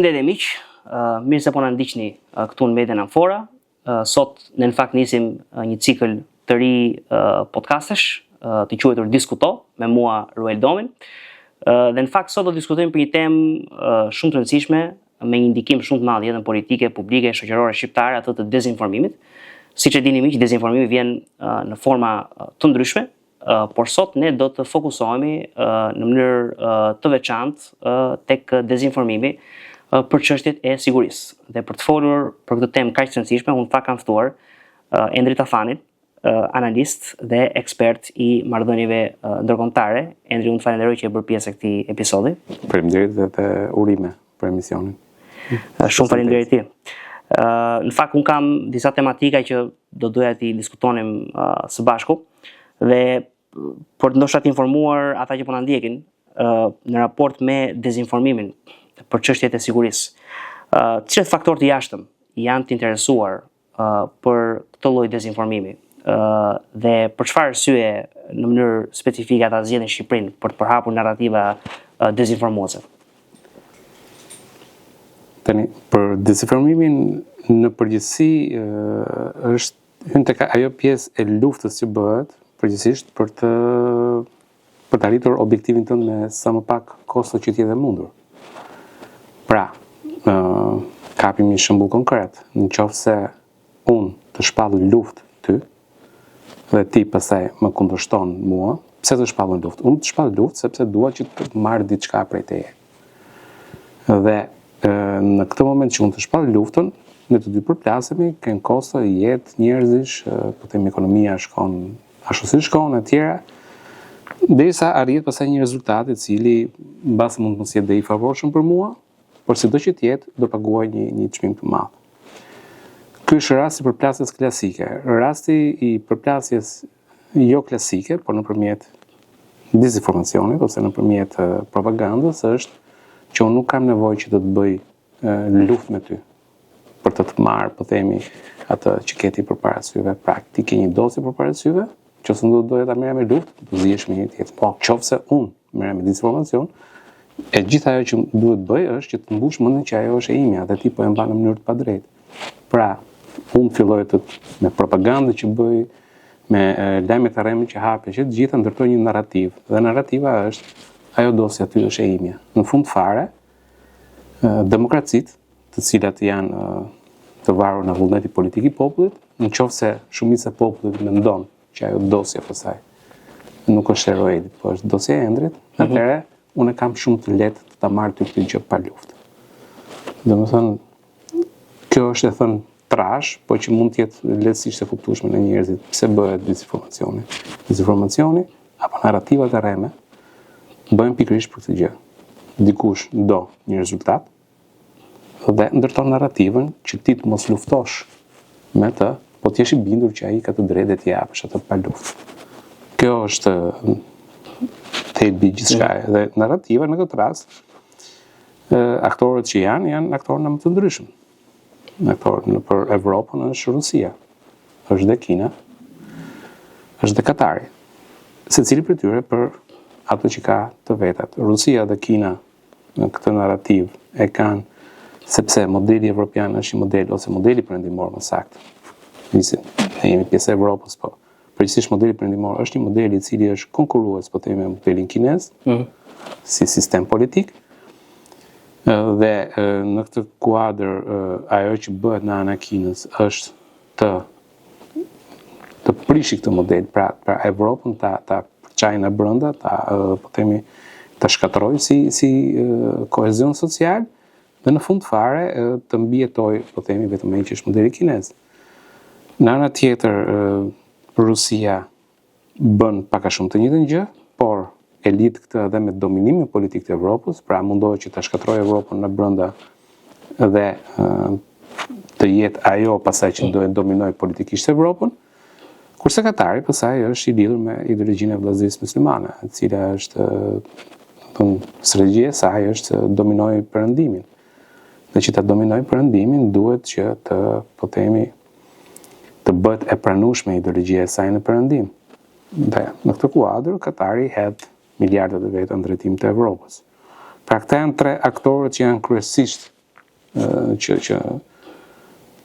Përshëndetje miq, mirë se po na ndiqni këtu në Median Amfora. Sot ne në fakt nisim një cikël të ri podcastesh, të quajtur Diskuto, me mua Ruel Domin. Dhe në fakt sot do diskutojmë për një temë shumë të rëndësishme, me një ndikim shumë të madh në jetën politike, publike, shoqërore shqiptare, atë të dezinformimit. Siç e dini miq, dezinformimi vjen në forma të ndryshme, por sot ne do të fokusohemi në mënyrë të veçantë tek dezinformimi për çështjet e sigurisë. Dhe për të folur për këtë temë kaq të rëndësishme, unë kam ftuar Endrit Tafanin, analist dhe ekspert i marrëdhënieve ndërkombëtare. Endri, unë falenderoj që e bërë pjesë e këtij episodi. Faleminderit dhe urime për emisionin. Shumë faleminderit ti. Në fakt unë kam disa tematika që do doja ti diskutonim së bashku dhe për ndoshta të informuar ata që po na ndjekin në raport me dezinformimin për çështjet e sigurisë. Cilat faktorë të jashtëm janë të interesuar për këtë lloj dezinformimi dhe për çfarë arsye në mënyrë specifike ata zgjedhin Shqipërinë për të përhapur narrativa dezinformuese? Tani, për dezinformimin në përgjithësi është hyn tek ajo pjesë e luftës që bëhet përgjithsisht për të arritur objektivin tënd me sa më pak kosto që t'jetë mundur. Pra, kapim një shembull konkret. Nëse unë të shpall luftë ty dhe ti pastaj më kundërshton mua, pse të shpall luftë? Unë të shpall luftë sepse dua që të marr diçka prej teje. Dhe në këtë moment që unë të shpall luftën, ne të dy përplasemi, kanë kosto, jetë, njerëzish, po them ekonomia shkon ashtu si shkon e tjera, derisa arrihet pastaj një rezultat i cili mbas mund të mos jetë i favorshëm për mua, por sido që të jetë, do paguaj një çmim të madh. Ky është rasti i përplasjes klasike. Rasti i përplasjes jo klasike, por nëpërmjet dezinformacionit ose nëpërmjet propagandës është që unë nuk kam nevojë që të bëj luftë me ty për të marrë, po themi, atë që ke ti përpara syve. Pra, ti ke një dosje përpara syve, nëse do doja ta merrem me luftë, do zihesh me një tjetër. Po, nëse unë merrem me dezinformacion, e gjithë ajo që duhet bëj është që të mbush mendjen që ajo është e imja dhe ti po e mban në mënyrë të padrejtë. Pra, unë filloj me propagandë që bëj, me lajme të rreme që hape, që të gjitha ndërtoj një narrativ. Dhe narrativa është ajo dosja ty është e imja. Në fund fare, demokracitë, të cilat janë të varur në vullneti politik i popullit, nëse shumica e popullit mendon që ajo dosja pastaj nuk është e Roelit, po është dosja e Endrit, atëherë unë kam shumë të lehtë të ta marr ty këtë gjë pa luftë. Domethënë, kjo është e thënë trash, po që mund të jetë lehtësisht e kuptueshme në njerëzit. Pse bëhet dezinformacioni? Dezinformacioni apo narrativat e rreme bëhen pikërisht për këtë gjë. Dikush do një rezultat dhe ndërton narrativën që ti të mos luftosh me të, po të jesh i bindur që ai ka të drejtë të japësh atë pa luftë. Kjo është thelbi gjithçka dhe narrativa në këtë rast. Aktorët që janë aktorë më të ndryshëm. Aktorët për Evropën është Rusia, është dhe Kina, është dhe Katari. Secili prej tyre për ato që ka të vetat. Rusia dhe Kina në këtë narrativ e kanë sepse modeli evropian është një model ose modeli perëndimor më saktë. Ne jemi pjesë e Evropës, po përgjithsisht modeli perëndimor është një model i cili është konkurrues, po themi, me modelin kinez, si sistem politik. Dhe në këtë kuadër ajo që bëhet në anë e Kinës është të prishi këtë model, pra Evropën ta përçajë në brenda, po themi, ta shkatërrojë si kohezion social, dhe në fund fare të mbijetoj, po themi, vetëm ai që është modeli kinez. Në anën tjetër, Rusia bën pak a shumë të njëjtën gjë, por e lidh këtë edhe me dominimin politik të Evropës, pra mundohet që ta shkatërrojë Evropën në brenda dhe të jetë ajo pasaj që do e dominojë politikisht Evropën, kurse Katari pasaj është i lidhur me ideologjinë e vllazërisë muslimane, e cila është strategjia e saj është të dominojë perëndimin. Dhe që ta dominojë perëndimin duhet që të, po themi, të bëhet e pranueshme ideologjia e saj në perëndim. Dhe në këtë kuadër Katari hedh miliardat e veta në drejtim të Evropës. Pra këta janë tre aktorët që janë kryesisht që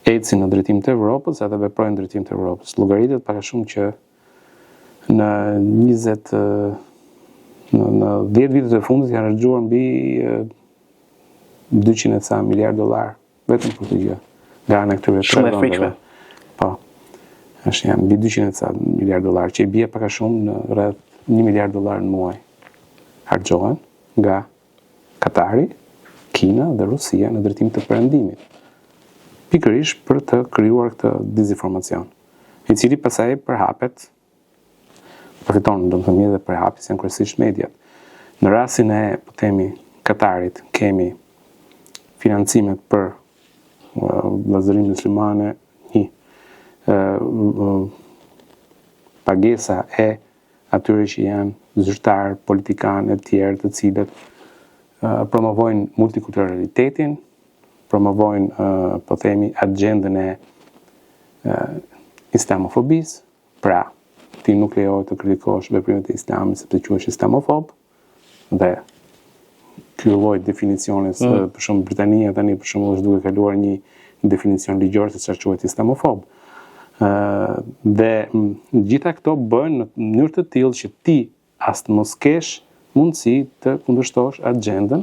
ecin në drejtim të Evropës edhe veprojnë në drejtim të Evropës. Llogaritet pak a shumë që në 10 vitet e fundit janë harxhuar mbi 200 miliard dollar vetëm për këtë gjë. Nga ana e këtyre Shumë e frikshme. Po. Është janë mbi 200 miliard dollar, që i bie pak a shumë në rreth 1 miliard dollar në muaj. Harxhohen nga Katari, Kina dhe Rusia në drejtim të perëndimit. Pikërisht për të krijuar këtë dezinformacion, i cili pastaj përhapet, përfiton domethënë edhe përhapjes janë kryesisht mediat. Në rastin e, po themi, Katarit, kemi financimet për vllazërinë muslimane, pagesa e atyre që janë zyrtar, politikanë e tjerë të cilët promovojnë multikulturalitetin, promovojnë, po themi, agendën e islamofobisë, pra ti nuk lejohet të kritikosh veprimet e islamit sepse quhesh islamofob, dhe ky lloj definiciones, për shembull Britania tani për shembull është duke kaluar një definicion ligjor se çfarë quhet islamofob. Dhe gjitha këto bëhen në mënyrë të tillë që ti as të mos kesh mundësi të kundërshtosh agendën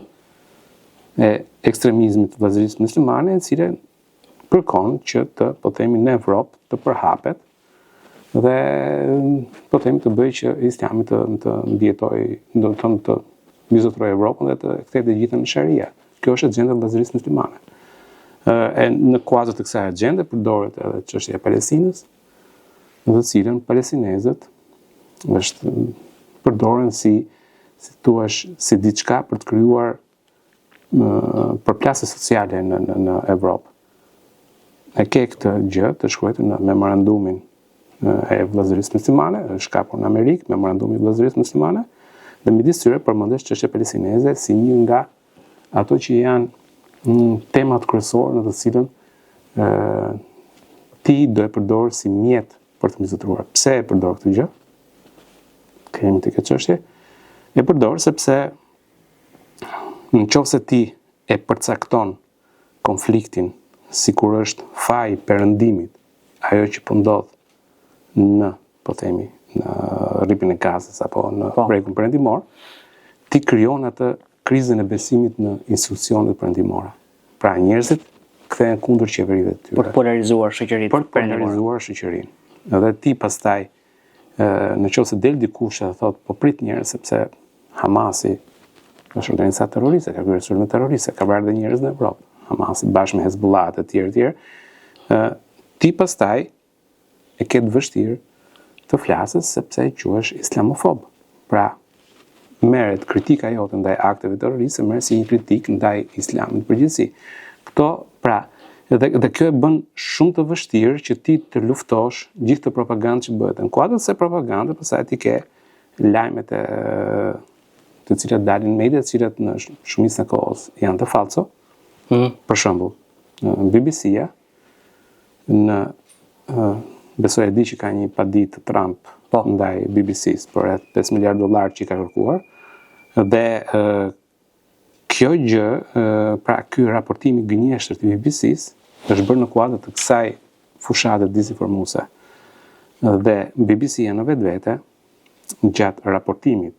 e ekstremizmit të vllazërisë muslimane, e cila kërkon që të, po themi, në Evropë të përhapet dhe, po themi, të bëjë që Islami të mbijetojë, do të thonë të mbizotrojë Evropën dhe të kthejë të gjithën në sharia. Kjo është agjenda e vllazërisë muslimane. E në kuadër të kësaj agjende përdoret edhe çështja e Palestinës, në të cilën palestinezët është përdoren si diçka për të krijuar përplasje sociale në Evropë. E ke këtë gjë të shkruar në memorandumin e vllazërisë muslimane, është shkapur në Amerikë, memorandumi i vllazërisë muslimane, dhe midis tyre përmendesh çështja palestineze si një nga ato që janë temat kryesore në të cilën ti do e përdor si mjet për të mbizotruar. Pse e përdor këtë gjë? Kemi të këtë çështje. E përdor sepse nëse ti e përcakton konfliktin sikur është faji perëndimit, ajo që po ndodh në, po themi, në rripin e Gazës apo në brekun perëndimor, ti krijon atë krizën e besimit në institucionet perëndimore. Pra njerëzit kthehen kundër qeverive të tyre. Për të polarizuar shoqërinë. Për të polarizuar shoqërinë. Edhe ti pastaj, nëse del dikush e thot, po prit njerëz sepse Hamasi është organizatë terroriste, ka kryer sulme terroriste, ka vrarë njerëz në Evropë. Hamasi bashkë me Hezbollah e tjerë. Ti pastaj e ke të vështirë të flasësh sepse quhesh islamofob. Pra, merret kritika jote ndaj akteve terroriste, merret si një kritik ndaj islamit në përgjithësi. Këto, pra, dhe kjo e bën shumë të vështirë që ti të luftosh gjithë të propagandë që bëhet. Në kuadër se propagandë, pastaj ti ke lajmet të cilat dalin në media, të cilat në shumicën e kohës janë të falso. Për shembull, BBC-ja besoj e di që ka një paditë Trump ndaj BBC-s për rreth 5 miliard dollar që i ka kërkuar, dhe kjo gjë, pra ky raportimi gënjeshtër të BBC-s është bërë në kuadër të kësaj fushate dezinformuese. Dhe BBC-ja në vetvete, gjatë raportimit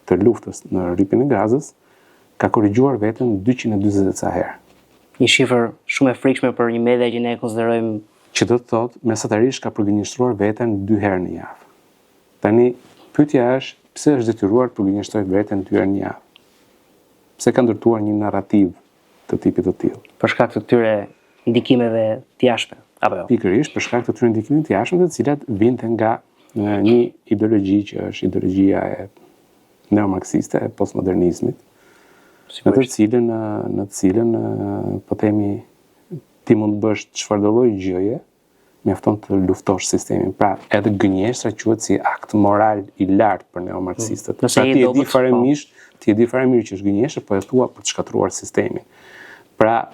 të luftës në rripin e Gazës, ka korrigjuar veten 240 ca herë. Një shifër shumë e frikshme për një media që ne konsiderojmë, që do të thotë mesatarisht ka përgënjeshtruar veten 2 herë në javë. Tani pyetja është, pse është detyruar të përgënjeshtrojë veten 2 herë në javë? Pse ka ndërtuar një narrativ të tipit të tillë? Për shkak të këtyre ndikimeve të jashtme, apo jo? Pikërisht për shkak të këtyre ndikimeve të jashtme, të cilat vinte nga një ideologji që është ideologjia e neomarksiste e postmodernizmit, në të cilën po themi ti mund të bësh çfarëdo lloj gjëje, mjafton të luftosh sistemin. Pra, edhe gënjeshtra quhet si akt moral i lartë për neomarksistët. Pra, ti e di fare mirë që është gënjeshtër, po e thua për të shkatruar sistemin. Pra,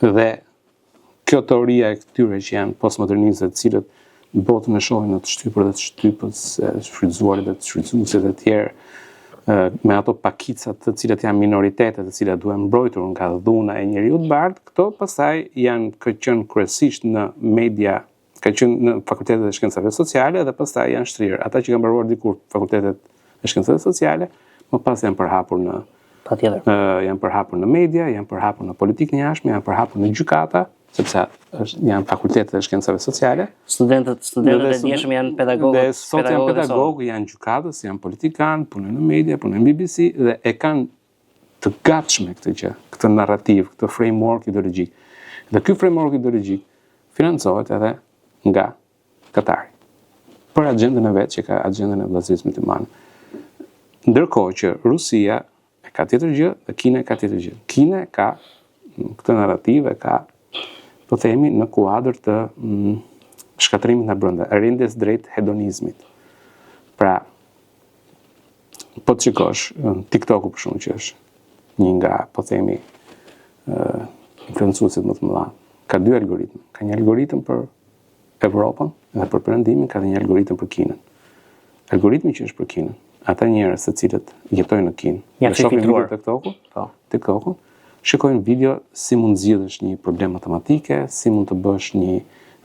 dhe kjo teoria e këtyre që janë postmodernistët, të cilët botën e shohin në të shtypur dhe të shtypës, shfrytzuarit dhe të shfrytzuesit e tjerë, me ato pakicat të cilat janë minoritetet, të cilat duhen mbrojtur nga dhuna e njeriut bardh, këto pastaj janë qenë kryesisht në media, ka qenë në fakultetet e shkencave sociale dhe pastaj janë shtrirë. Ata që kanë mbaruar dikur fakultetet e shkencave sociale, më pas janë përhapur janë përhapur në media, janë përhapur në politikën e jashtme, janë përhapur në gjykata, sepse janë fakultetet e shkencave sociale. Studentët e djeshëm janë pedagogë. Dhe sot janë pedagogë, janë gjykatës, janë politikanë, punojnë në media, punojnë në BBC dhe e kanë të gatshme këtë gjë, këtë narrativ, këtë framework ideologjik. Dhe ky framework ideologjik financohet edhe nga Katari. Për agjendën e vet që ka agjendën e vllazërisë muslimane. Ndërkohë që Rusia e ka tjetër gjë dhe Kina e ka tjetër gjë. Kina ka këtë narrativ e ka, po themi, në kuadër të shkatërimit nga brenda, rindjes drejt hedonizmit. Pra, po të shikosh TikToku për shkak që është një nga, po themi, influencuesit më të mëdha. Ka dy algoritma. Ka një algoritëm për Evropën dhe për Perëndimin, ka dhe një algoritëm për Kinën. Algoritmi që është për Kinën, ata njerëz se cilët jetojnë në Kinë, ja shohin video TikToku, shikojnë video si mund zgjidhësh një problem matematike, si mund të bësh një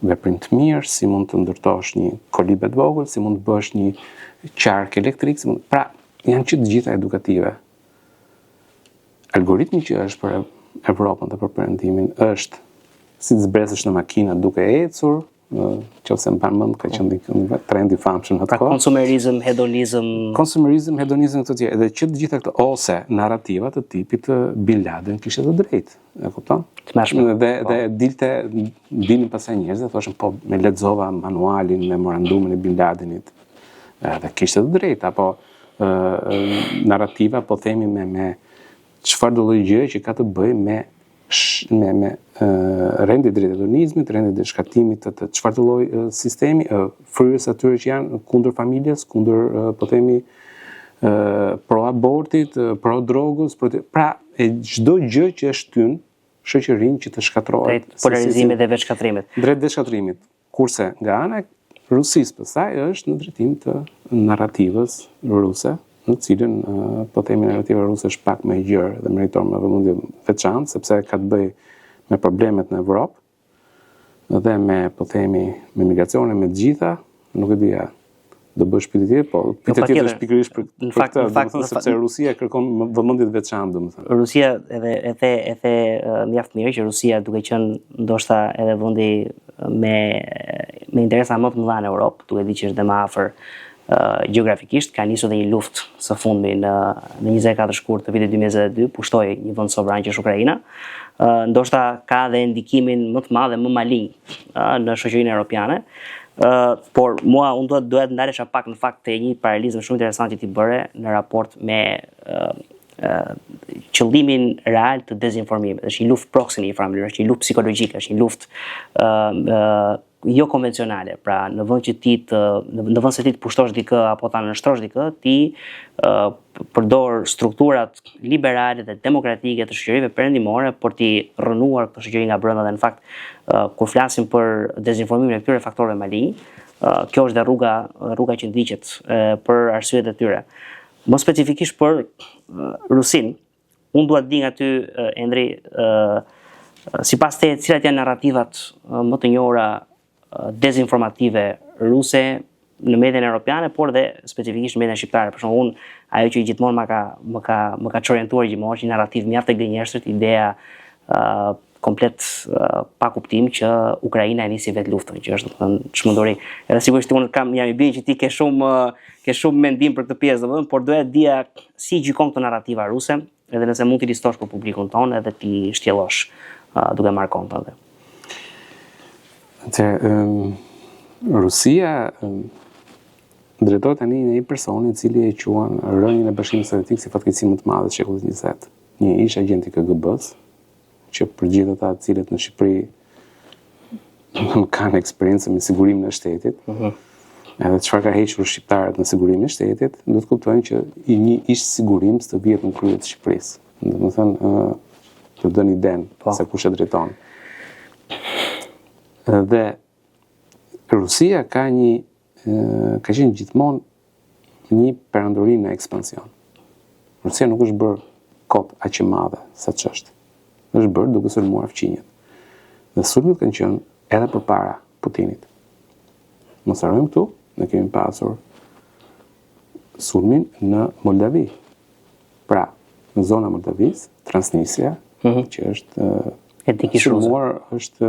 veprim të mirë, si mund të ndërtosh një kolibet vogël, si mund të bësh një qark elektrik, pra janë që të gjitha edukative. Algoritmi që është për Evropën dhe për Perëndimin është si të zbresësh në makina duke ecur, qofse më mend ka qenë trend i famshëm atë kohë. Konsumerizëm, hedonizëm këto tjerë. Edhe që të gjitha këto ose narrativa të tipit Bin Laden kishte të drejtë, e kupton? Dhe dilnin pasaj njerëz dhe thoshin po me lexova manualin, memorandumin e Bin Ladenit. Dhe kishte të drejtë, apo narrativa po themi me çfarë do lloj gjëje që ka të bëjë me rendit drejt hedonizmit, rendit drejt shkatimit të çfarë lloj sistemi, fryrës atyre që janë kundër familjes, kundër po themi pro abortit, pro drogës, pra e çdo gjë që e shtyn shoqërinë që të shkatrohet. Drejt polarizimit dhe veçshkatrimit. Drejt veçshkatrimit. Kurse nga ana e Rusisë pastaj është në drejtim të narrativës ruse, në cilën po themi narrativa ruse është pak më e gjerë dhe meriton më vëmendje veçantë sepse ka të bëjë me problemet në Evropë dhe me po themi me migracionin me të gjitha, nuk e dia do bësh pyetje tjetër, po pyetja tjetër është pikërisht për këtë, sepse Rusia kërkon vëmendje të veçantë, domethënë. Rusia edhe mjaft mirë që Rusia duke qenë ndoshta edhe vendi me interesa më të mëdha në Europë, duke ditë që është dhe më afër gjeografikisht, ka nisur dhe një luftë së fundmi në 24 shkurt të vitit 2022, pushtoi një vend sovran që është Ukraina. Ndoshta ka dhe ndikimin më të madh dhe më malign në shoqërinë europiane. Por unë duhet ndalesha pak në fakt të një paralelizëm shumë interesant që ti bëre në raport me qëllimin real të dezinformimit. Është një luftë proksi në një farë mënyrë, është një luftë psikologjike, është një luftë jo konvencionale. Pra në vend se ti të pushtosh dikë apo ta nënshtrosh dikë, ti përdor strukturat liberale dhe demokratike të shoqërive perëndimore për t'i rrënuar këtë shoqëri nga brenda dhe në fakt kur flasim për dezinformimin e këtyre faktorëve malign, kjo është dhe rruga që ndiqet për arsyet e tyre. Më specifikisht për Rusinë, unë dua të di nga ty, Endri, sipas te cilat janë narrativat më të njohura dezinformative ruse në median europiane, por dhe specifikisht në median shqiptare. Për shembull, ajo që gjithmonë më ka çorientuar gjithmonë është një narrativ mjaft e gënjeshtër, ideja komplet pa kuptim që Ukraina e nisi vetë luftën, që është domethënë çmenduri. Edhe sigurisht unë jam i bindur që ti ke shumë mendim për këtë pjesë, domethënë, por doja të dija si gjykon këtë narrativa ruse, edhe nëse mund t'i listosh për publikun tonë edhe t'i shtjellosh duke marrë konta dhe. Rusia drejtohet tani në një person i cili e quan rënien e Bashkimit Sovjetik si fatkeqësi më të madhe të shekullit 20. Një ish agent i KGB-s, që për gjithë ata të cilët në Shqipëri kanë eksperiencë me sigurimin e shtetit, edhe çfarë ka hequr shqiptarët në sigurimin e shtetit, do të kuptojnë që një ish sigurim të vihet në krye të Shqipërisë. Domethënë të dënë idenë se kush e drejton. Dhe Rusia ka qenë gjithmonë një perandori në ekspansion. Rusia nuk është bërë kot aq e madhe sa ç'është. Është bërë duke sulmuar fqinjet. Dhe sulmet kanë qenë edhe përpara Putinit. Mos harrojmë këtu, ne kemi pasur sulmin në Moldavi. Pra, në zona Moldavis, Transnistria, që është etnikisht ruse. sulmuar është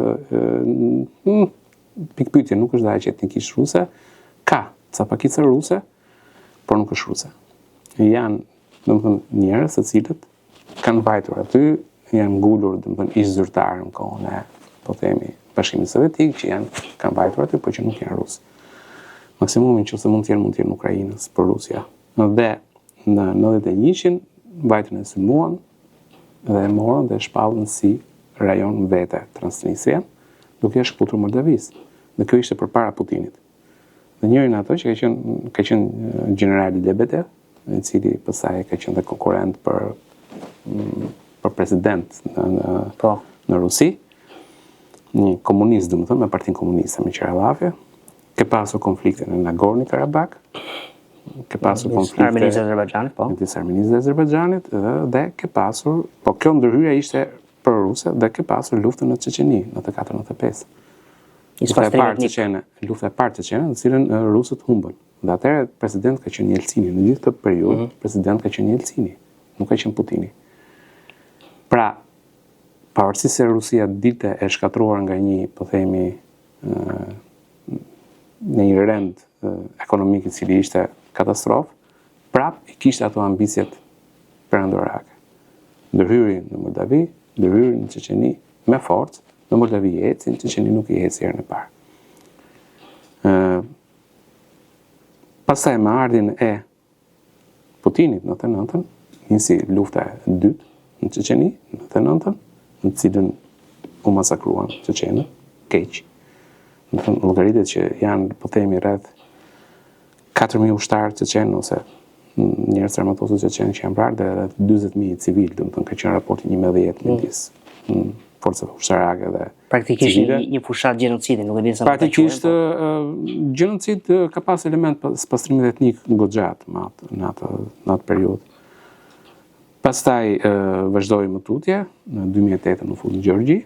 pikpyetje, nuk është dhe aq etnikisht ruse, ka ca pakica ruse, por nuk është ruse. Janë, domethënë, njerëz të cilët kanë vajtur aty, janë ngulur, domethënë, ish zyrtarë në kohën e, po themi, Bashkimit Sovjetik, që kanë vajtur aty, por që nuk janë rusë. Maksimumi nëse mund të jenë Ukrainës për Rusia. Dhe në 91-shin vajtën e sulmuan dhe e morën dhe e shpallën si rajon vete Transnistria, duke e shkputur Moldavis. Dhe kjo ishte përpara Putinit. Dhe njëri nga ato që ka qenë generali Lebedev, i cili pastaj ka qenë dhe konkurrent për president në Rusi, një komunist, domethënë, me Partinë Komuniste me Qarallafje, ke pasur konflikte në Nagorno-Karabakh, ke pasur konflikte Armenisë dhe Azerbajxhanit, po. Midis Armenisë dhe Azerbajxhanit, dhe ke pasur, po kjo ndërhyrja ishte për Rusë, dhe ke pasur luftën në Çeçeni në 94-95. Lufta e parë Çeçene, në cilën rusët humbën. Dhe atëherë president ka qenë Jelcini, në gjithë këtë periudhë president ka qenë Jelcini, nuk ka qenë Putini. Pra, pavarësisht se Rusia dilte e shkatruar nga një, po themi, në një rend ekonomik i cili ishte katastrofë, prap i kishte ato ambicjet perëndorake. Ndërhyri në Moldavi, ndërhyri në Çeçeni me forcë, në Moldavi i eci, në Çeçeni nuk i eci herën e parë. Pastaj me ardhin e Putinit në 99-ën, nisi lufta e dytë në Çeçeni në 99-ën, në cilën u masakruan çeçenët, keq. Në llogaritet që janë, po themi, rreth 4.000 ushtarë çeçenë ose njerëz armatosur çeçenë që janë vrarë dhe rreth 40.000 civil, domethënë ka qenë raporti 11 midis forcave ushtarake dhe praktikisht një fushat gjenocidi, nuk e di sa. Praktikisht gjenocid ka pas element pastrimit etnik goxhat në atë periudhë. Pastaj vazhdoi më tutje, në 2008 u fut në Gjeorgji,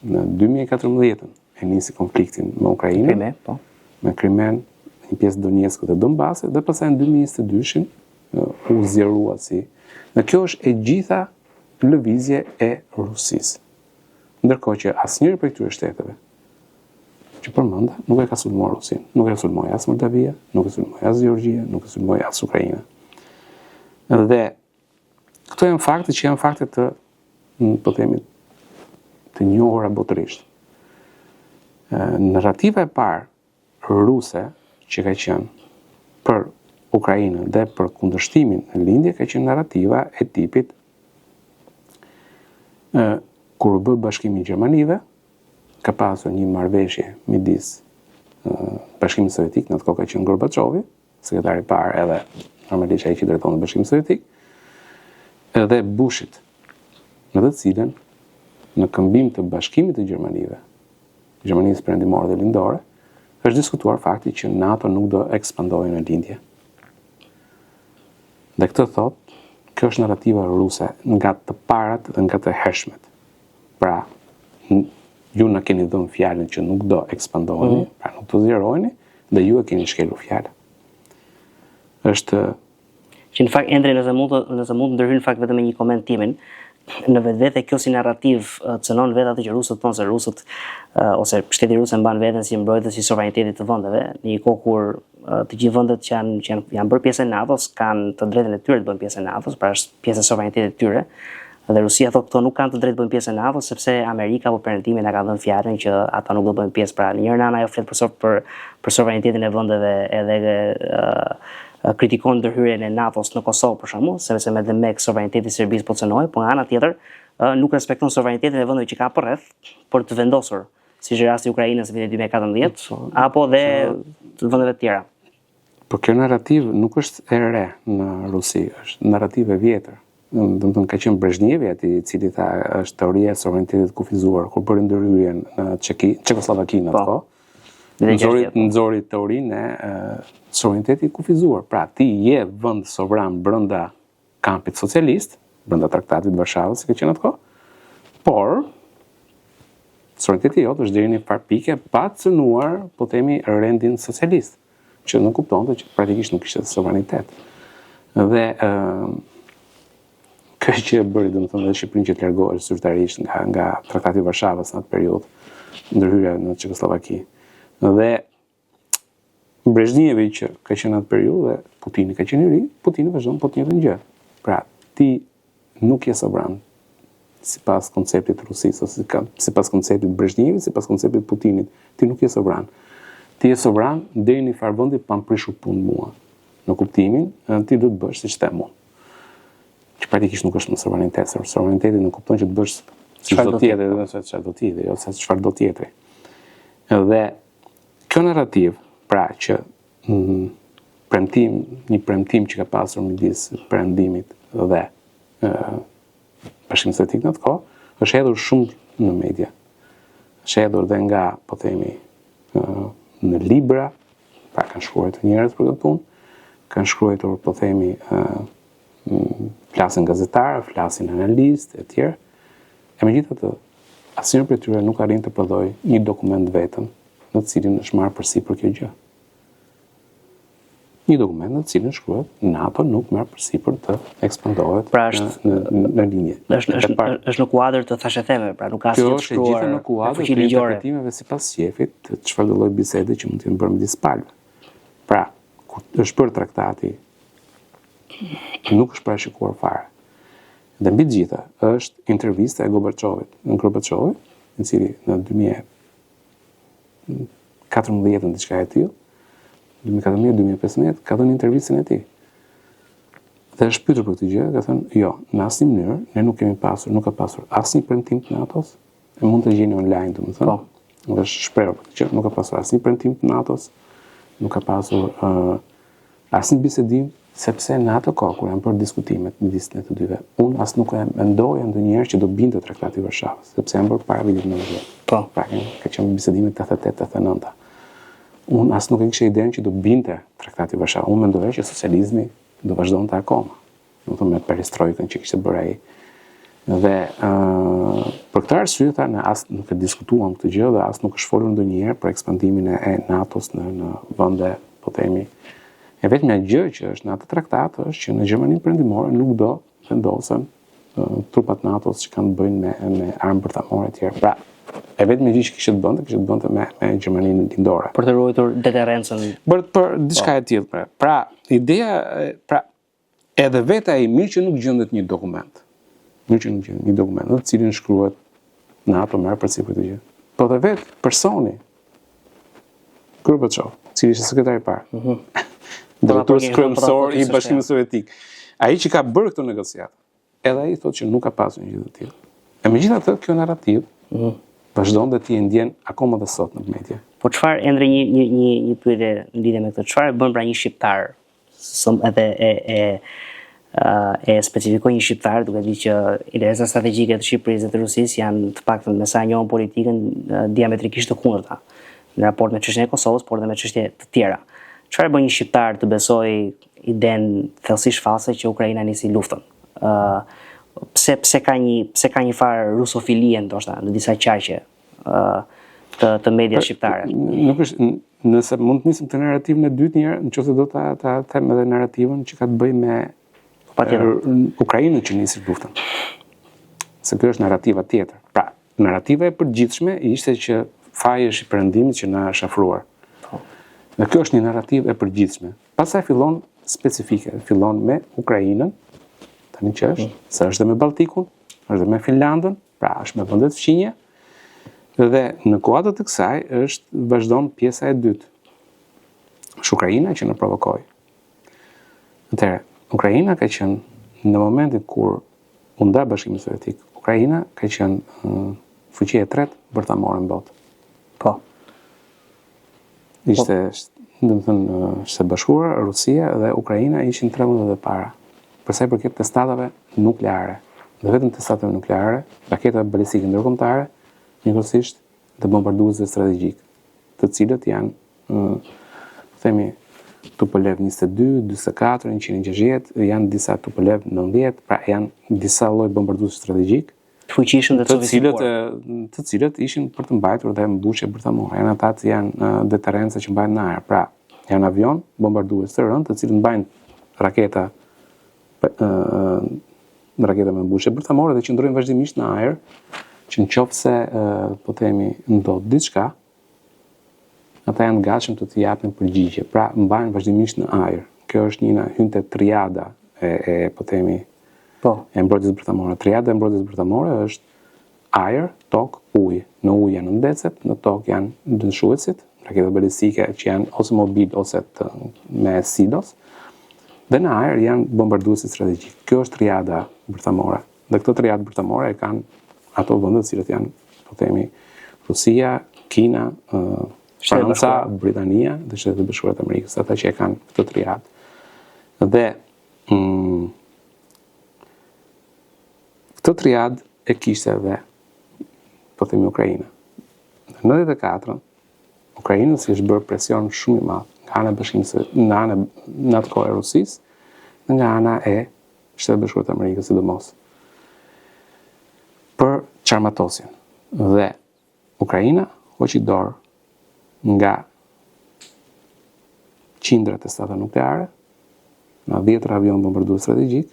në 2014 e nisi konfliktin me Ukrainën, me Krimen, një pjesë Donetskut dhe Donbasit, dhe pastaj në 2022-shin u zgjerua si. Dhe kjo është e gjitha lëvizje e Rusisë. Ndërkohë që asnjëri prej këtyre shteteve që përmenda nuk e ka sulmuar Rusinë, nuk e sulmoi as Moldavia, nuk e sulmoi as Gjeorgjia, nuk e sulmoi as Ukraina. Dhe këto janë fakte që janë fakte të, po themi, të njohura botërisht. Narrativa e parë ruse që ka qenë për Ukrainën dhe për kundërshtimin në lindje ka qenë narrativa e tipit kur u bë Bashkimi i Gjermanive, ka pasur një marrëveshje midis Bashkimit Sovjetik, në atë kohë ka qenë Gorbaçovi, sekretari i parë edhe normalisht ai që drejtonte Bashkimin Sovjetik, edhe Bushit, në të cilën në këmbim të Bashkimit të Gjermanive, Gjermanisë Perëndimore dhe Lindore, është diskutuar fakti që NATO nuk do ekspandojë në lindje. Dhe këtë thot, kjo është narrativa ruse nga të parat dhe nga të hershmet. Pra, ju na keni dhënë fjalën që nuk do ekspandoheni, pra nuk do zgjeroheni, dhe ju e keni shkelur fjalën. Është që në fakt endre nëse mund të ndërhyj në fakt vetëm me një koment timin, në vetvete kjo si narrativ cënon vetë atë që rusët thonë se rusët ose shteti rus e mban veten si mbrojtës i sovranitetit të vendeve, në një kohë kur të gjithë vendet që janë bërë pjesë e NATO-s kanë të drejtën e tyre të bëjnë pjesë e NATO-s, pra është pjesë e sovranitetit të tyre. Dhe Rusia thotë këto nuk kanë të drejtë të bëjnë pjesë e NATO sepse Amerika apo Perëndimi na ka dhënë fjalën që ata nuk do bëjnë pjesë. Pra në njërin anë ajo flet për sovranitetin e vendeve edhe kritikon ndërhyrjen e NATO-s në Kosovë për shkakun, sepse me dhe mek sovraniteti i Serbisë po cënohej, por nga ana tjetër nuk respekton sovranitetin e vendeve që ka përreth për të vendosur, siç është rasti i Ukrainës në vitin 2014, apo dhe të vendeve të tjera. Por kjo narrativ nuk është e re në Rusi, është narrativ e vjetër. Domethënë ka qenë Brezhnevi aty i cili tha është teoria e sovranitetit kufizuar kur bëri ndërhyrjen në Çekoslovakinë atë kohë. Nxori teorinë e sovranitetit kufizuar. Pra ti je vend sovran brenda kampit socialist, brenda traktatit të Varshavës, që qenë atko, por suvereniteti jot është deri në një farë pike pa cënuar, po themi, rendin socialist, që nuk kuptonte që praktikisht nuk kishte suverenitet. Dhe kjo që e bëri, domethënë, dhe Shqipërinë që të largohej zyrtarisht nga Traktati i Varshavës në atë periudhë, ndërhyrja në Çekoslovaki. Dhe Brezhnevi që ka qenë atë periudhë dhe Putini ka qenë i ri, Putini vazhdon po të njëjtën gjë. Pra, ti nuk je sovran sipas konceptit të Rusisë ose sipas konceptit të Brezhnevit, sipas konceptit të Putinit, ti nuk je sovran. Ti je sovran deri në një farë vendi pa mprishur punë mua. Në kuptimin, ti do të bësh siç them unë. Që praktikisht nuk është më suverenitet, suvereniteti nuk kupton që të bësh siç do tjetër, çfarë do tjetër, jo se çfarë do tjetri. Dhe kjo narrativ, pra që një premtim që ka pasur midis perëndimit dhe Bashkimit Sovjetik në atë kohë, është hedhur shumë në media. Është hedhur dhe nga, po themi, në libra, pra kanë shkruar njerëz për këtë punë, kanë shkruar, po themi, flasin gazetarë, flasin analistë e tjerë. E megjithatë, asnjëri prej tyre nuk arrin të prodhojë një dokument vetëm në të cilin është marrë përsipër kjo gjë. Një dokument në të cilin shkruhet NATO nuk merr përsipër të ekspandohet pra në linje. Është në kuadër të thashë theme, pra nuk ka asnjë të shkruar. Kjo është gjithë në kuadër të interpretimeve sipas shefit, çfarë do lloj bisede që mund të jenë bërë midis palëve. Pra, kur është bërë traktati, nuk është parashikuar fare. Dhe mbi të gjitha është intervista e Gorbaçovit, i cili në 2014 diçka e tillë, 2014-2015 ka dhënë intervistën e tij. Dhe është pyetur për këtë gjë, ka thënë, jo, në asnjë mënyrë ne nuk ka pasur asnjë premtim të NATO-s, e mund të gjeni online, domethënë. Dhe është shprehur për këtë gjë, nuk ka pasur asnjë premtim të NATO-s, nuk ka pasur asnjë bisedim, sepse në atë kohë kur janë bërë diskutimet midis ne të dyve, unë as nuk e mendoja ndonjëherë që do binte Traktati i Varshavës, sepse janë bërë para vitit 90. Po. Pra, ka qenë bisedimet 88-89. Unë as nuk e kisha idenë që do binte Traktati i Varshavës. Unë mendoja që socializmi do vazhdonte akoma. Domethënë me perestrojkën që kishte bërë ai. Dhe për këtë arsye tha ne as nuk e diskutuam këtë gjë dhe as nuk është folur ndonjëherë për ekspandimin e NATO-s në vende, po themi. E vetmja gjë që është në atë traktat është që në Gjermaninë Perëndimore nuk do vendosen trupat NATO-s që kanë të bëjnë me armë bërthamore të tjera. Pra, e vetmja gjë që kishte të bënte me Gjermaninë lindore. Për të ruajtur deterrencën. Për diçka e tillë. Pra, ideja, edhe vetë ai mirë që nuk gjendet një dokument. Në të cilin shkruhet NATO merr përsipër këtë gjë. Po dhe vetë personi Gorbaçov, cili ishte sekretari i parë. Drejtori kryesor i Bashkimit Sovjetik. Ai që ka bërë këtë negociatë, edhe ai thotë që nuk ka pasur një gjë të tillë. E megjithatë, kjo narrativ vazhdon dhe ti e ndjen akoma dhe sot në media. Po çfarë endre një pyetje në lidhje me këtë? Çfarë bën pra një shqiptar? Edhe e specifikoj një shqiptar duke thënë që interesat strategjike të Shqipërisë dhe të Rusisë janë të paktën me sa njohën politikën diametrikisht të kundërta në raport me çështjen e Kosovës, por edhe me çështje të tjera. Çfarë bën një shqiptar të besojë idenë thellësisht false që Ukraina nisi luftën? Pse ka një farë rusofilie ndoshta në disa qaqe të media shqiptare? Nuk është, nëse mund të nisim të narrativin e dytë një herë, nëse do ta them edhe narrativin që ka të bëjë me Ukrainën që nisi luftën. Se kjo është narrativa tjetër. Pra, narrativa e përgjithshme ishte që faji është i perëndimit që na është afruar. Dhe kjo është një narrativë e përgjithshme. Pastaj fillon specifike, fillon me Ukrainën, tani që është, se është dhe me Balltikun, është dhe me Finlandën, pra është me vendet fqinje, dhe në kuadër të kësaj është vazhdon pjesa e dytë. Është Ukraina që në provokoi. Atëherë, Ukraina ka qenë në momentin kur u nda Bashkimi Sovjetik, Ukraina ka qenë fuqia e tretë bërthamore në botë. Po. Ishte, domethënë, Shtetet Bashkuara, Rusia dhe Ukraina ishin tre vendet e para. Për sa i përket testatave nukleare. Dhe vetëm testatave nukleare, raketa balistike ndërkombëtare, njëkohësisht dhe bombarduesve strategjik, të cilët janë, themi, Tupolev 22, 44, 160, janë disa Tupolev 90, pra janë disa lloj bombardues strategjik, të fuqishëm dhe të cilët ishin për të mbajtur dhe mbushje bërthamore. Janë ata që janë deterrenca që mbajnë në ajër. Pra, janë avion bombardues të rëndë, të cilët mbajnë raketa me mbushje bërthamore dhe qëndrojnë vazhdimisht në ajër, që nëse po themi ndodh diçka, ata janë gatshëm të japin përgjigje. Pra, mbajnë vazhdimisht në ajër. Kjo është një hynte triada po themi e mbrojtjes bërthamore. Triada e mbrojtjes bërthamore është ajër, tokë, ujë. Në ujë janë ndecet, në tokë janë dënshuesit, raketat balistike që janë ose mobil ose me sidos, dhe në ajër janë bombarduesit strategjik. Kjo është triada bërthamore. Dhe këtë triadë bërthamore e kanë ato vende të cilët janë, po themi, Rusia, Kina, Franca, Britania dhe Shtetet e Bashkuara të Amerikës, ata që e kanë këtë triadë. Dhe këtë triadë e kishte edhe, po themi, Ukraina. Në 94, Ukrainës i është bërë presion shumë i madh nga ana e Bashkimit, nga ana në atë kohë e Rusisë, dhe nga ana e Shtetet e Bashkuara të Amerikës, sidomos, për çarmatosjen. Dhe Ukraina hoqi dorë nga qindrat e stata nukleare, nga 10 avion bombardues strategjik,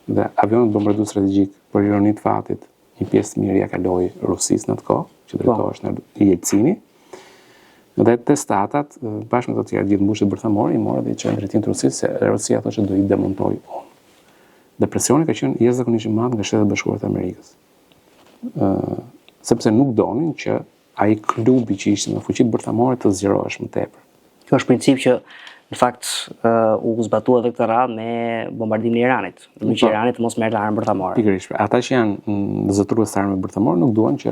dhe avionët bombardues strategjik, për ironi të fatit, një pjesë mirë ja kaloi Rusisë në atë kohë, që drejtohesh në Jelcini, dhe testatat, bashkë me të tjerë gjithë mbushjet bërthamore, i morën dhe i çojnë drejtim të Rusisë, se Rusia thoshte do i demontoj unë. Dhe presioni ka qenë jashtëzakonisht i madh nga Shtetet e Bashkuara të Amerikës. Sepse nuk donin që ai klubi që ishte me fuqi bërthamore të zgjerohesh më tepër. Kjo është princip që në fakt u zbatua edhe këtë radhë me bombardimin e Iranit. Nuk që Irani të mos merrte armë bërthamore. Pikërisht. Ata që janë zotërues të armëve bërthamore nuk duan që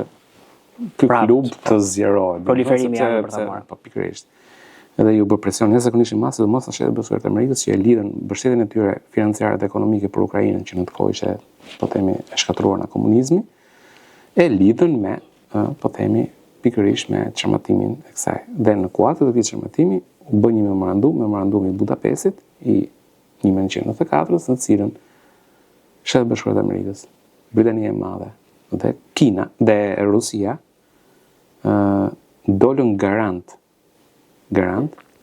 ky klub të zgjerohet. Proliferimi i armëve bërthamore. Po pikërisht. Edhe ju bë presion jashtëzakonisht i madh, sidomos në Shtetet e Bashkuara të Amerikës që e lidhen mbështetjen e tyre financiare dhe ekonomike për Ukrainën, që në të kohë ishte, po themi, e shkatruar nga komunizmi, e lidhen me, po themi, pikërisht me çarmatimin e kësaj. Dhe në kuadër të këtij çarmatimi u bë një memorandumi i Budapestit i 1994-s, në të cilën Shtetet e Bashkuara të Amerikës, Britania e Madhe dhe Kina dhe Rusia dolën garant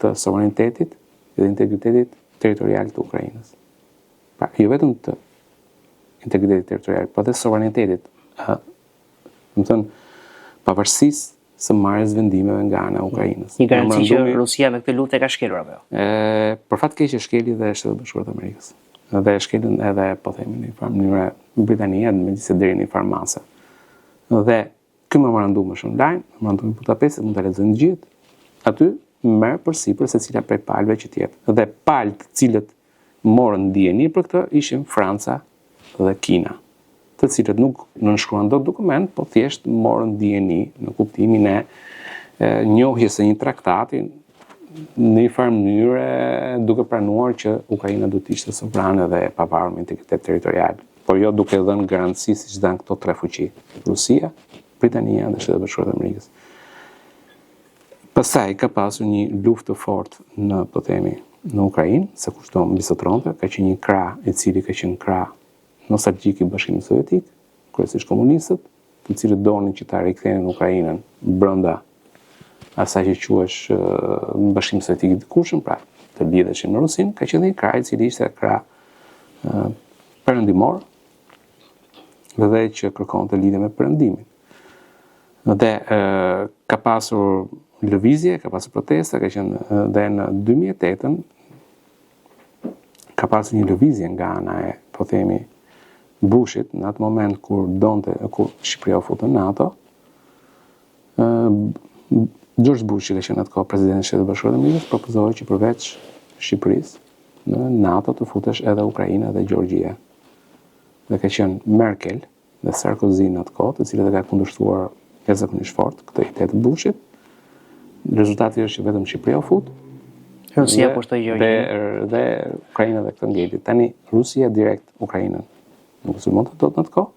të sovranitetit dhe integritetit territorial të Ukrainës. Pra, jo vetëm të integritetit territorial, por dhe sovranitetit, do të thënë, pavarësisë së marrjes vendimeve nga ana e Ukrainës. Një garanci që Rusia me këtë luftë e ka shkelur apo jo? Për fat keq e shkeli dhe Shtetet e Bashkuara të Amerikës. Dhe e shkelën edhe, po themi, në një farë mënyrë Britania, megjithëse deri në një farë mase. Dhe ky memorandum është online, memorandumi i Budapestit, mund ta lexojnë të gjithë. Aty merr përsipër secila prej palëve që tjetë. Dhe palët të cilët morën ndjeni për këtë ishin Franca dhe Kina, të cilët nuk nënshkruan dot dokument, po thjesht morën ndjeni në kuptimin e njohjes së një traktati në një farë mënyrë duke pranuar që Ukraina do të ishte sovrane dhe e pavarur me integritet territorial, por jo duke dhënë garanci siç dhanë këto tre fuqi: Rusia, Britania dhe Shtetet e Bashkuara të Amerikës. Pastaj ka pasur një luftë të fortë në, po themi, në Ukrainë, se kushto mbisotronte, ka qenë një krah i cili ka qenë krah nostalgjik i Bashkimit Sovjetik, kryesisht komunistët, të cilët donin që ta rikthenin Ukrainën brenda asaj që quhesh Bashkim Sovjetik i dikurshëm, pra të lidheshin me Rusinë, ka qenë një krah i cili ishte krah perëndimor dhe që kërkonte lidhje me perëndimin. Dhe ka pasur lëvizje, ka pasur protesta, ka qenë dhe në 2008-ën ka pasur një lëvizje nga ana e, po themi, Bushit, në atë moment kur Shqipëria u futën në NATO. George Bush, që ka qenë atë kohë presidenti i Shtetit Bashkuar të Amerikës, propozoi që përveç Shqipërisë në NATO të futesh edhe Ukraina dhe Gjeorgjia. Dhe ka qenë Merkel dhe Sarkozy në atë kohë, të cilët e ka kundërshtuar jashtëzakonisht fort këtë ide të Bushit. Rezultati është që vetëm Shqipëria u fut. Rusia poshtoi Gjeorgjinë. Dhe Ukraina dhe këtë ngeli. Tani Rusia direkt Ukrainën nuk sulmonte dot në atë kohë.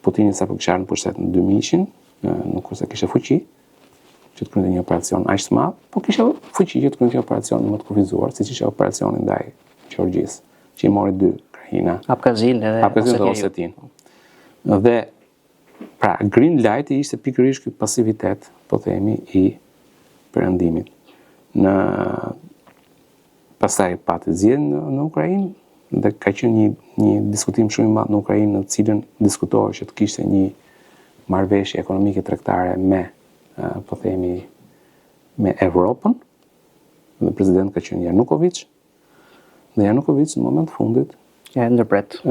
Putini sapo kishte ardhur në pushtet në 2000-shin, nuk kurse kishte fuqi. që të kryente një operacion aq të madh, po kishte fuqi që të kryente një operacion më të kufizuar, siç ishte operacioni ndaj Gjorgjisë, që i mori 2 krahina, Abkazin dhe Osetin. Dhe pra green light ishte pikërisht ky pasivitet, po themi, i perëndimit. Pastaj pati zgjedhjen në Ukrainë dhe ka qenë një diskutim shumë i madh në Ukrainë, në cilën diskutohej që të kishte një marrëveshje ekonomike tregtare me, po themi, me Evropën. Dhe president ka qenë Janukovic. Dhe Janukovic në moment fundit ndërpret.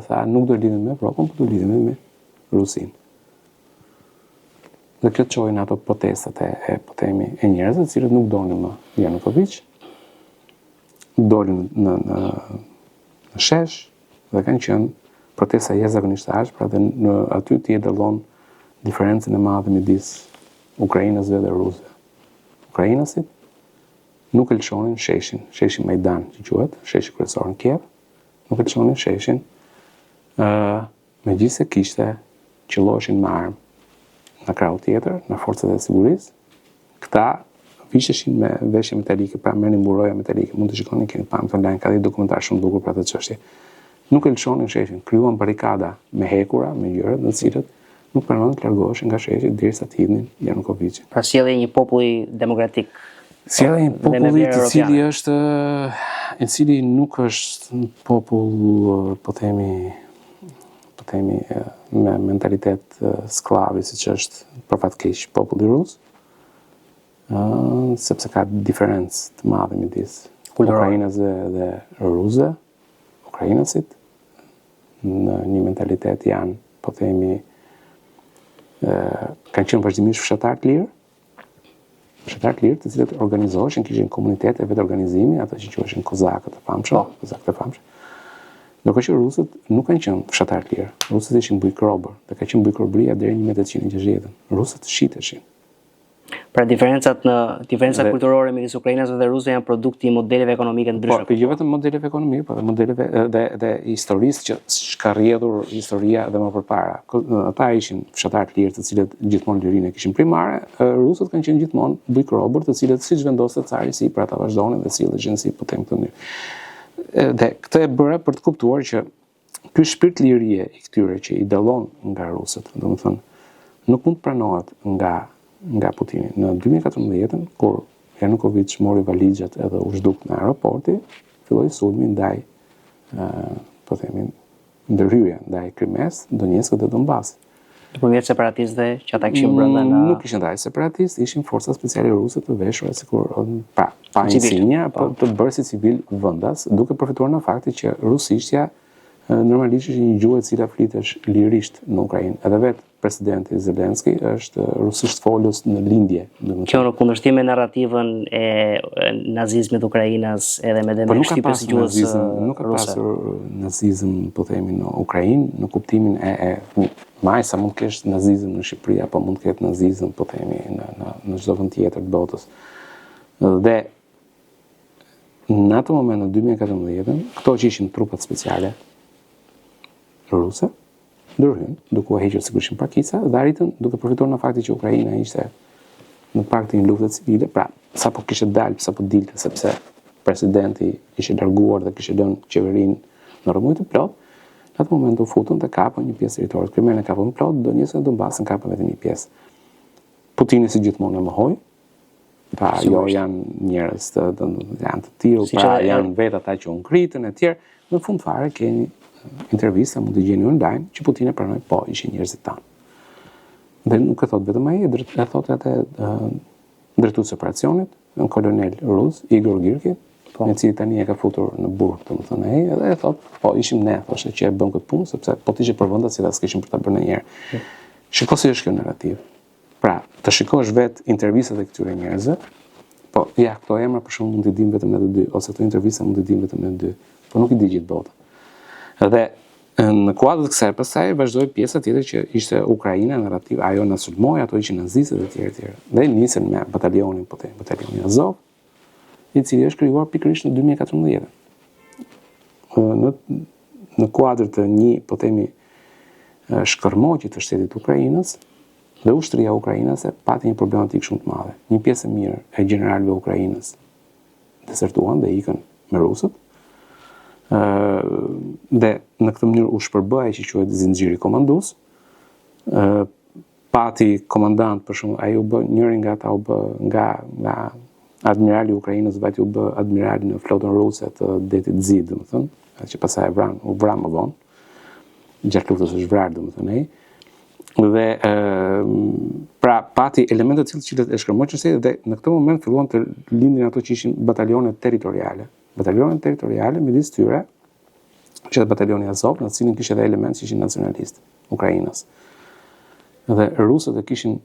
Tha nuk do lidhem me Evropën, por do lidhem me Rusinë. Dhe kjo çoi në ato protestat po themi, e njerëzve të cilët nuk donin më Janukovic, dolin në shesh dhe kanë qenë protesta jashtëzakonisht të ashpra dhe aty ti e dallon diferencën e madhe midis ukrainasve dhe rusëve. Ukrainasit nuk e lëshonin sheshin Majdan, që quhet, sheshi kryesor në Kiev, nuk e lëshonin sheshin, megjithëse kishte qëlloheshin me armë në krau tjetër, në forcat e sigurisë. Këta visheshin me veshje metalike, pra merrnin mburoja metalike, mund të shikoni, keni parë online, ka një dokumentar shumë bukur për atë çështje. Nuk e lëshonin sheshin, krijuan barrikada me hekura, me gjëra, në të cilët nuk pranon të largoheshin nga sheshi derisa të hidhnin Janukovicin. Pra sjellje një popull demokratik. Sjellje një popull i cili nuk është një popull, po themi me mentalitet sklavi, siç është përfatkeq populli rus, sepse ka diferencë të madhe midis ukrainasve dhe rusëve. Ukrainasit në një mentalitet janë, po themi, kanë qenë vazhdimisht fshatar të lirë, të cilët organizoheshin, kishin komunitete vetë organizimi, ata që quheshin kozakët e famshëm. Ndërkohë që rusët nuk kanë qenë fshatar të lirë. Rusët ishin bujkrobër, dhe ka qenë bujkrobëria deri në 1860. Rusët shiteshin. Pra diferenca kulturore midis ukrainasve dhe rusëve janë produkti i modeleve ekonomike të ndryshme. Po, jo vetëm modeleve ekonomike, por edhe modeleve dhe historisë që ka rrjedhur historia dhe më përpara. Ata ishin fshatar të lirë, të cilët gjithmonë lirinë kishin primare. Rusët kanë qenë gjithmonë bujkrobër, të cilët siç vendoste cari si për ata vazhdonin dhe silleshin si po them këtë mënyrë. Dhe këtë e bëra për të kuptuar që ky shpirt lirie i këtyre që i dallon nga rusët, domethënë nuk mund të pranohet nga Putini. Në 2014, kur Janukovic mori valixhat edhe u zhduk në aeroporti, filloi sulmi ndaj, po themi, ndërhyrja ndaj Krimes, Donetskut dhe Donbasit. Nëpërmjet separatistëve që ata kishin brenda në... Nuk ishin ndaj separatistë, ishin forca speciale ruse të veshura sikur pa insignia, po të bërë si civil vendas, duke përfituar nga fakti që rusishtja normalisht është një gjuhë e cila flitesh lirisht në Ukrainë. Edhe vetë presidenti Zelenski është rusisht folës në lindje. Kjo në kundërshtim me narrativën e nazizmit Ukrainas edhe me shtypjes së gjuhës ruse. Nuk ka pasur nazizëm, po themi, në Ukrainë, në kuptimin e maj sa mund të kesh nazizëm në Shqipëri, apo mund të ketë nazizëm, po themi, në çdo vend tjetër të botës. Dhe në atë moment, në 2014, këto që ishin trupat speciale ruse, ndërhyn, duke u hequr sigurisht pakica, dhe arritën duke përfituar nga fakti që Ukraina ishte në praktikë një lufte civile, pra sapo kishte dalë, sapo dilte, sepse presidenti ishte larguar dhe kishte lënë qeverinë në rrëmuj të plot, në atë moment u futën dhe kapën një pjesë territorit. Krimen e kapën plot, Donetskun dhe Donbasin kapën vetëm një pjesë. Putini si gjithmonë e mohoi, pa jo janë njerëz janë të tillë, pra janë vetë ata që u ngritën e tjerë. Në fund fare keni intervista, mund të gjeni online, që Putin e pranoi, po, ishin njerëzit tanë. Dhe nuk e thot vetëm ai, e thot atë drejtuesi operacionit, një kolonel rus, Igor Girkin, i cili tani e ka futur në burg, domethënë ai, edhe e thot, po, ishim ne, thoshte, që e bën këtë punë, sepse po të ishe për vendas si ta s'kishim për ta bërë ndonjëherë. Shiko si është kjo narrativ. Pra, të shikosh vetë intervistat e këtyre njerëzve, po, ja, këto emra për shkak mund t'i dim vetëm ne të dy, ose këto intervista mund t'i dim vetëm ne të dy, po nuk i di gjithë bota. Dhe në kuadër të kësaj pastaj vazhdoi pjesa tjetër që ishte Ukraina narrativ, ajo na sulmoi, ato ishin nazistët e tjerë. Dhe nisën me batalionin, po them, batalionin Azov, i cili është krijuar pikërisht në 2014. Në kuadër të një, po themi, shkërmoqje të shtetit të Ukrainës, Dhe ushtria ukrainase pati një problematik shumë të madhe. Një pjesë e mirë e gjeneralëve ukrainës desertuan dhe ikën me rusët. Dhe në këtë mënyrë u shpërbëi që quhet zinxhiri komandues. Pati komandant, për shembull, ai u bë njëri nga ata, u bë nga admirali i Ukrainës, vajti u bë admirali në flotën ruse të detit Zid, domethënë, që pastaj u vra më vonë. Gjatë luftës është vrarë, domethënë ai. Dhe pra pati elemente të cilët e shkërmojnë çështjen dhe në këtë moment filluan të lindin ato që ishin batalionet territoriale. Batalionet territoriale midis tyre, që batalioni Azov, në cilin kishte edhe elementë që ishin nacionalistë Ukrainës. Dhe rusët e kishin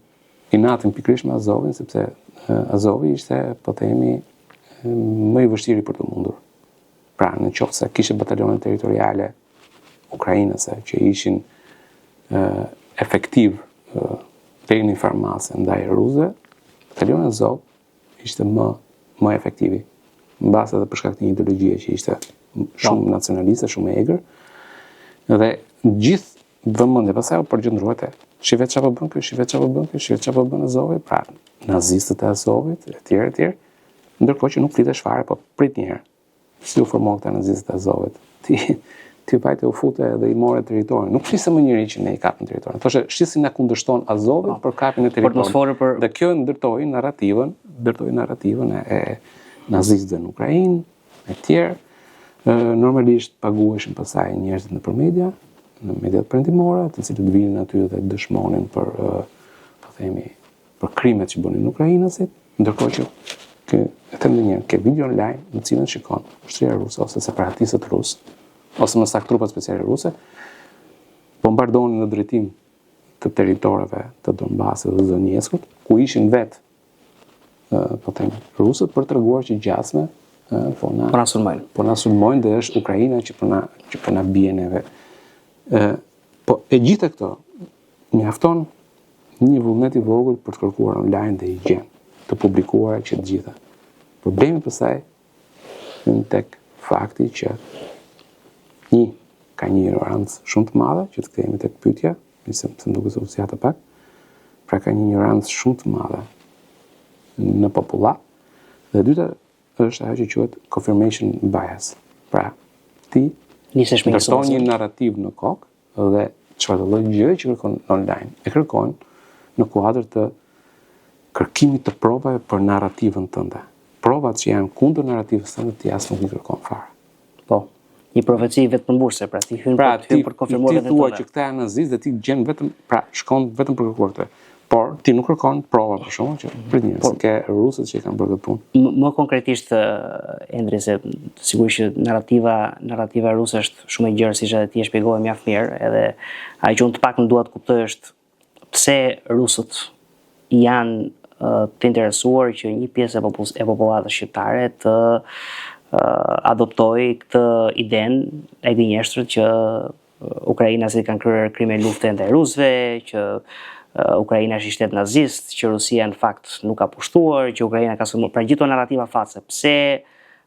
inatin pikërisht me Azovin, sepse Azovi ishte, po themi, më i vështiri për të mundur. Pra, në qoftë se kishte batalionet territoriale ukrainase që ishin efektiv deri në farmase ndaj rusëve, batalioni Azov ishte më efektivi. Mbas edhe për shkak të një ideologjie që ishte shumë nacionaliste, shumë e egër. Dhe gjithë vëmendja pastaj u përgjendrua te shihet çfarë bën ky, shihet çfarë bën ky, shihet çfarë bën Azovi, pra nazistët e Azovit, etj. Ndërkohë që nuk flitesh fare, po prit një herë. Si u formon këta nazistët e Azovit? Ti vajte u fute dhe i morë territorin. Nuk flisë më njëri që ne i kapim territorin. Thoshte, shisi na kundërshton Azovit për kapjen e territorit. Dhe kjo ndërtoi narrativën e nazistëve në Ukrainë, e tjerë. Normalisht paguheshin pasaj njerëzit nëpër media, në mediat perëndimore, të cilët vinin aty dhe dëshmonin për, po themi, për krimet që bënin ukrainasit, ndërkohë që e them një ke video online në cilën shikon ushtria ruse ose separatistët rusë, ose më saktë trupat speciale ruse, bombardonin në drejtim të territoreve të Donbasit dhe Donetskut, ku ishin vetë, po themi, rusët për treguar që gjasme po na sulmojnë dhe është Ukraina që po na bie neve. Po e gjitha këto mjafton një vullnet i vogël për të kërkuar online dhe i gjen, të publikuara që të gjitha. Problemi pastaj hyn tek fakti që ka një ignorancë shumë të madhe, që të kthehemi tek pyetja, nëse më duket se u zgjata pak. Pra ka një ignorancë shumë të madhe në popullat. Dhe e dyta është ajo që quhet confirmation bias. Pra, ti ndërton një narrativ në kokë dhe çfarë lloj gjëje që kërkon online, e kërkon në kuadër të kërkimit të provave për narrativën tënde. Provat që janë kundër narrativës tënde ti as nuk i kërkon fare. Po, një profeci vetëm mburse, pra ti hyn për konfirmuar vetëm. Ti thua që këta janë nazistë dhe ti gjen vetëm, pra shkon vetëm për kërkuar këtë. Por ti nuk kërkon prova për shkakun që prit njerëz, ke rusët që i kanë bërë këtë punë. Më konkretisht Endri, se sigurisht që narrativa ruse është shumë e gjerë, siç edhe ti e shpjegove mjaft mirë, edhe ajo që unë të paktën dua të kuptoj është pse rusët janë të interesuar që një pjesë e popullatës shqiptare të adoptojë këtë idenë e gënjeshtër që ukrainasit kanë kryer krime lufte ndaj rusëve, që Ukraina është i shtet nazist, që Rusia në fakt nuk ka pushtuar, që Ukraina ka sulmuar. Pra gjithë narrativa fatse. Pse,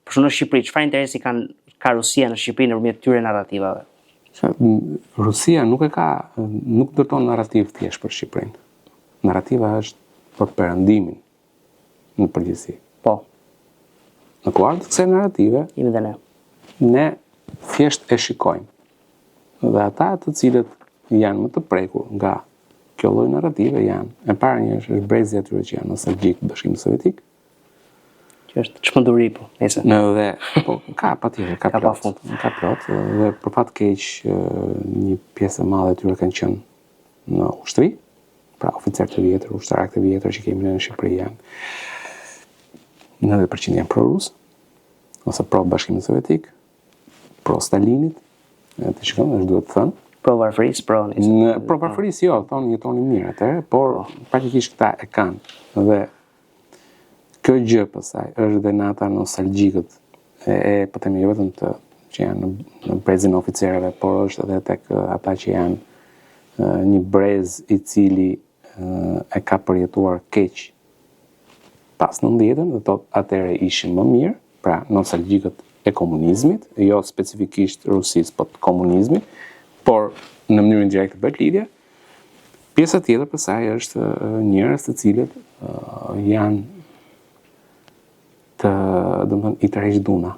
për shkak në Shqipëri, çfarë interesi ka Rusia në Shqipëri nëpërmjet këtyre narrativave? Rusia nuk ndërton narrativ thjesht për Shqipërinë. Narrativa është për perëndimin në përgjithësi. Po. Në kuadër të kësaj narrative, jemi dhe ne. Ne thjesht e shikojmë. Dhe ata të cilët janë më të prekur nga kjo lloj narrative janë, e para një është brezi atyre që janë nostalgjik Bashkimit Sovjetik, që është çmenduri po, nëse. Dhe po ka patjetër, ka plot, dhe për fat keq një pjesë e madhe e tyre kanë qenë në ushtri, pra oficerë të vjetër, ushtarak të vjetër që kemi në Shqipëri janë 90% janë pro-rus, ose pro-Bashkimit Sovjetik, pro-Stalinit, të shikon, është duhet të thënë. Pro-varfërisë, pro-varfërisë, jo, thonë jetoni mirë atëherë, por praktikisht këta e kanë. Dhe kjo gjë pastaj është dhe në ata nostalgjikët po themi jo vetëm që janë në brezin e oficerëve, por është edhe tek ata që janë një brez i cili e ka përjetuar keq pas 90-ën, dhe thotë atëherë ishin më mirë, pra nostalgjikët e komunizmit, jo specifikisht Rusisë, po të komunizmit, por në mënyrë indirekte bëhet lidhje. Pjesa tjetër për saj është njerëz të cilët janë i tërheqdhuna.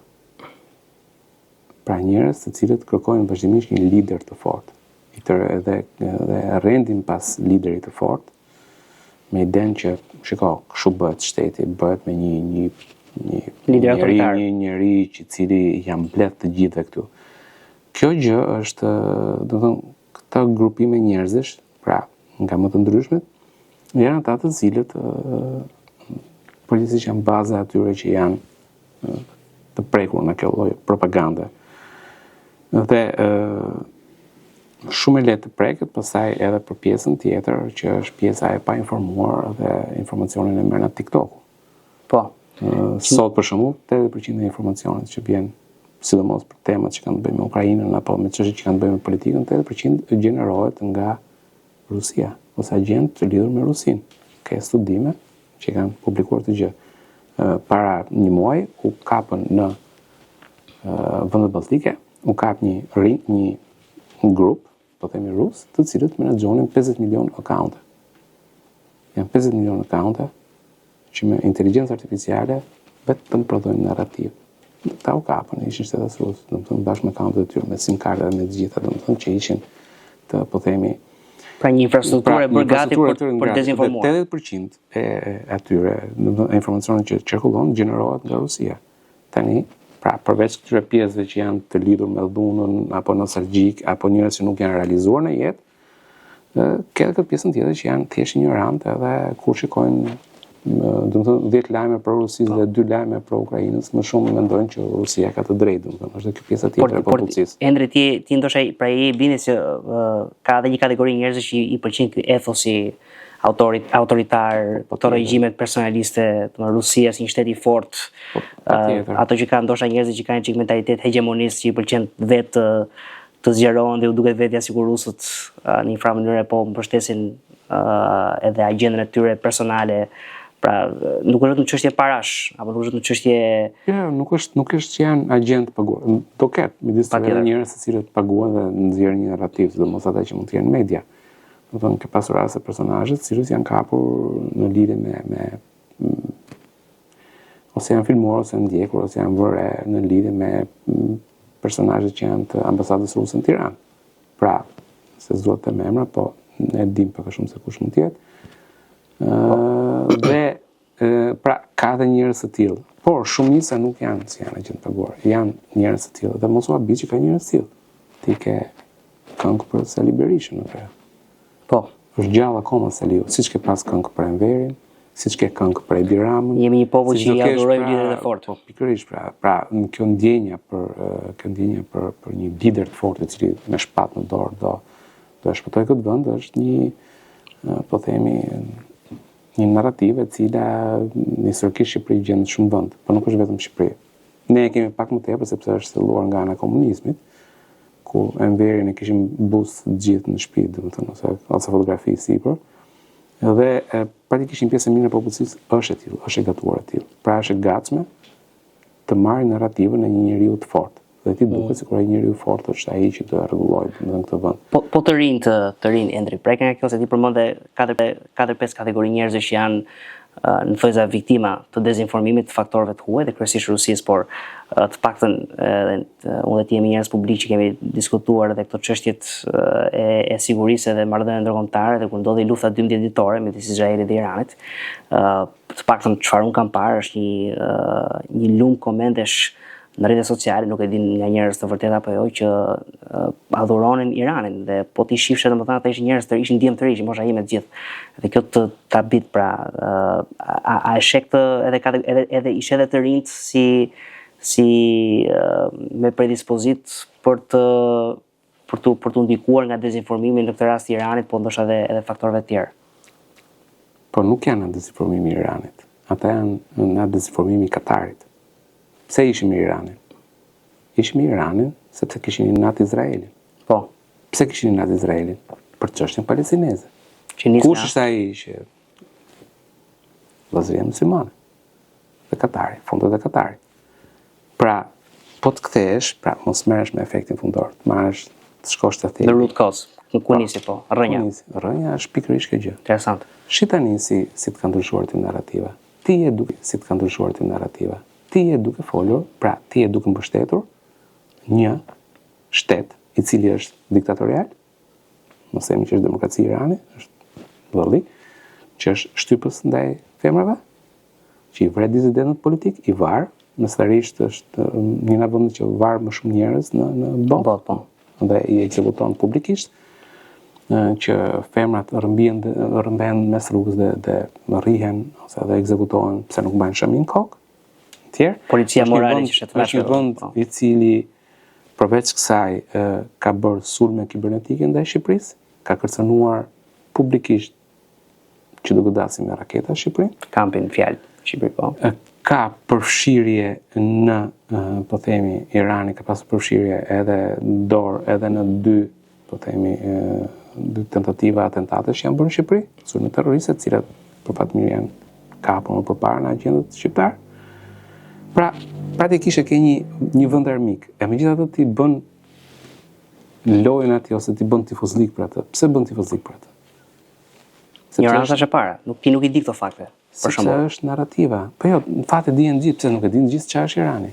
Pra njerëz të cilët kërkojnë vazhdimisht një lider të fortë, dhe rendin pas liderit të fortë, me idenë që kështu bëhet shteti, bëhet me një njeri i cili janë mbledh të gjithë këtu. Kjo gjë është, këta grupime njerëzish, pra nga më të ndryshmet, janë ata të cilët përgjithsisht janë baza atyre që janë të prekur në kjo lloj propagande. Dhe shumë e lehtë të preket, pastaj edhe për pjesën tjetër që është pjesa e pa informuar dhe informacionin e merr nga TikToku. Po. Sot për shembull, 80% e informacionit që vjen, sidomos për temat që kanë të bëjnë me Ukrainën apo me çështjet që kanë të bëjnë me politikën, 80% gjenerohet nga Rusia ose agent të lidhur me Rusinë. Ka studime që kanë publikuar të gjë. Para një muaji u kapën në vendet balltike, u kap një grup, po themi rus, të cilët menaxhonin 50 milion akaunte. Janë 50 milion akaunte që me inteligjencë artificiale vetëm prodhojnë narrativ. Ta u kapën, ishin shtetas rusë, domethënë bashkë me akauntet e tyre, me SIM karta dhe me të gjitha, domethënë që ishin të, po themi, pra një infrastrukturë e bërë gati për dezinformuar. 80% e atyre, informacionet që qarkullon gjenerohet nga Rusia. Tani, pra përveç këtyre pjesëve që janë të lidhur me dhunën apo nostalgjik apo njerëz që nuk janë realizuar në jetë, ka këtë pjesën tjetër që janë thjesht ignorantë dhe kur shikojnë domethënë 10 lajme për Rusisë dhe 2 lajme për Ukrainës, më shumë mendojnë që Rusia ka të drejtë, domethënë është kjo pjesa tjetër e popullsisë. Endre, ti ndoshta pra je bindjes që ka edhe një kategori njerëzish që i pëlqen ky ethosi autoritar, të regjimet personaliste, Rusia si një shtet i fortë, ato që kanë ndoshta njerëz që kanë çik mentalitet hegemonist që i pëlqen vetë të zgjerohen dhe u duket vetja sikur rusët në një farë mënyrë po mbështesin edhe agjendën e tyre personale. Pra, nuk është në çështje parash, apo nuk është në çështje... Jo, nuk është që janë agent paguar. Do ketë midis të njerëz të cilët paguhen dhe nxjerrin një narrativ, sidomos ata që mund të jenë media. Do të thonë ke pasur raste personazhe të cilët janë kapur në lidhje me ose janë filmuar ose ndjekur ose janë vëre në lidhje me personazhe që janë të ambasadës ruse në Tiranë. Pra, se s'duhet të them emra, po ne dim pak a shumë se kush mund të jetë. Pra ka dhe njerëz të tillë, por shumica nuk janë si janë agent paguar, janë njerëz të tillë dhe mos u habi që ka njerëz të tillë. Ti ke këngë për Sali Berishën atëherë. Po, është gjallë akoma Saliu, siç ke pas këngë për Enverin, siç ke këngë për Edi Ramën. Jemi një popull që i adhurojmë lidhjet e fortë. Po, pikërisht, pra në kjo ndjenja për një lider të fortë i cili me shpatë në dorë do e shpëtojë këtë vend është një, po themi, një narrative e cila historikisht Shqipëri gjendet shumë vend, por nuk është vetëm Shqipëri. Ne e kemi pak më tepër sepse është thelluar nga ana e komunizmit, ku Enverin e kishim bus të gjithë në shtëpi, domethënë ose fotografi sipër. Dhe praktikisht pjesë e mirë e popullsisë është e tillë, është e gatuar e tillë. Pra është e gatshme të marrë narrativën e një njeriu të fortë. Dhe ti duket sikur ai njeriu i fortë është ai që do e rregullojë në këtë vend. Po të rinë Endri, prek nga kjo se ti përmendë 4-5 kategori njerëzish që janë në thojza viktima të dezinformimit të faktorëve të huaj dhe kryesisht Rusisë, por të paktën unë dhe ti jemi njerëz publik që kemi diskutuar edhe këto çështjet e sigurisë dhe marrëdhënieve ndërkombëtare dhe kur ndodhi lufta 12 ditore midis Izraelit dhe Iranit, të paktën çfarë un kam parë është një lum komentesh në rrjetet sociale, nuk e din nga njerëz të vërtetë apo jo, që adhuronin Iranin dhe po ti shifshe domethënë ata ishin njerëz të ishin djem të rinj, mosha ime të gjithë. Dhe kjo ta bit pra a e shek edhe ish edhe të rinjt si me predispozit për të ndikuar nga dezinformimi në këtë rast i Iranit, po ndoshta edhe faktorëve të tjerë. Po nuk janë në dezinformimi i Iranit. Ata janë në dezinformimi i Katarit. Pse ishim i Iranin? Ishim i Iranin sepse kishin natë Izraelin. Po. Pse kishin natë Izraelin? Për çështjen palestineze. Kush është ai që vazhdia muslimane? Dhe Katari, fondet e Katarit. Pra, po të kthehesh, pra mos merresh me efektin fundor, të marrësh të shkosh të thellë. The root cause. Ku nisi po? Rrënja. Rrënja është pikërisht kjo gjë. Interesant. Shi tani si të ka ndryshuar ti narrativa. Ti je duke si të ka ndryshuar ti narrativa. Ti je duke folur, pra ti je duke mbështetur një shtet i cili është diktatorial, mos themi që është demokracia e Iranit, është vëlli, që është shtypës ndaj femrave, që i vret disidentët politik, i varë, mesatarisht është një nga vendet që varë më shumë njerëz në botë, dhe i ekzekuton publikisht, që femrat rrëmben mes rrugës dhe rrihen ose dhe ekzekutohen pse nuk bajnë shamin kokë. Tjerë, policia morale që është një vend i cili përveç kësaj ka bërë sulme kibernetike ndaj Shqipërisë, ka kërcënuar publikisht që do godasin me raketa Shqipërinë. Kampin fjalë Shqipëri po. Ka përfshirje në, po themi, Irani ka pasur përfshirje edhe dorë edhe në dy tentativa atentate që janë bërë në Shqipëri, sulme terroriste, të cilat për fat mirë janë kapur më përpara në agjendët shqiptar. Pra, pratikisht e ke një vend armik. E megjithatë ti bën lojën atij ose ti bën tifozlik për atë. Pse bën tifozlik për atë? Ignoranca është e para. Ti nuk i di këto fakte. Për shembull, është narrativa. Po jo, në fakt e dinë gjithë, pse nuk e dinë gjithë çfarë është Irani.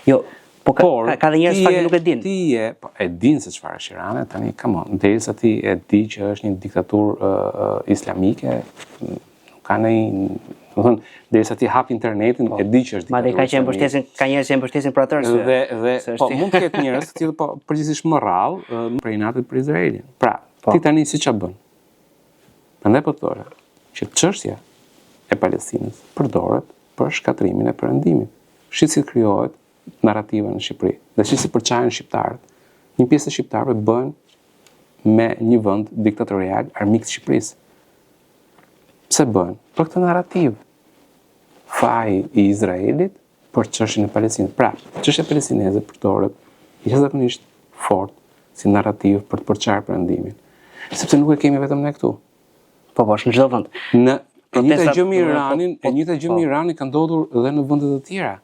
Jo, po ka dhe njerëz fakti nuk e dinë. Ti e din se çfarë është Irani, tani come on, derisa ti e di që është një diktaturë islamike, ka ndonjë, do të thënë, derisa ti hap internetin, e di që është diktaturë. Madje ka njerëz që e mbështesin për atë arsye. Dhe po mund të ketë njerëz të tillë, po përgjithsisht më rrallë për inatit për Izraelin. Pra, ti tani si ç'a bën? Prandaj po thonë që çështja e Palestinës përdoret për shkatrimin e perëndimit. Shi si krijohet narrativa në Shqipëri. Dhe shi si përçajnë shqiptarët. Një pjesë e shqiptarëve bëhen me një vend diktatorial armik të Shqipërisë. Pse bëhen? Për këtë narrativ. Faji i Izraelit për çështjen e Palestinës. Pra, çështja palestineze përdoret jashtëzakonisht fort si narrativ për të përçarë perëndimin. Sepse nuk e kemi vetëm ne këtu. Po, është në çdo vend. E njëjta gjë me Iranin ka ndodhur edhe në vende të tjera.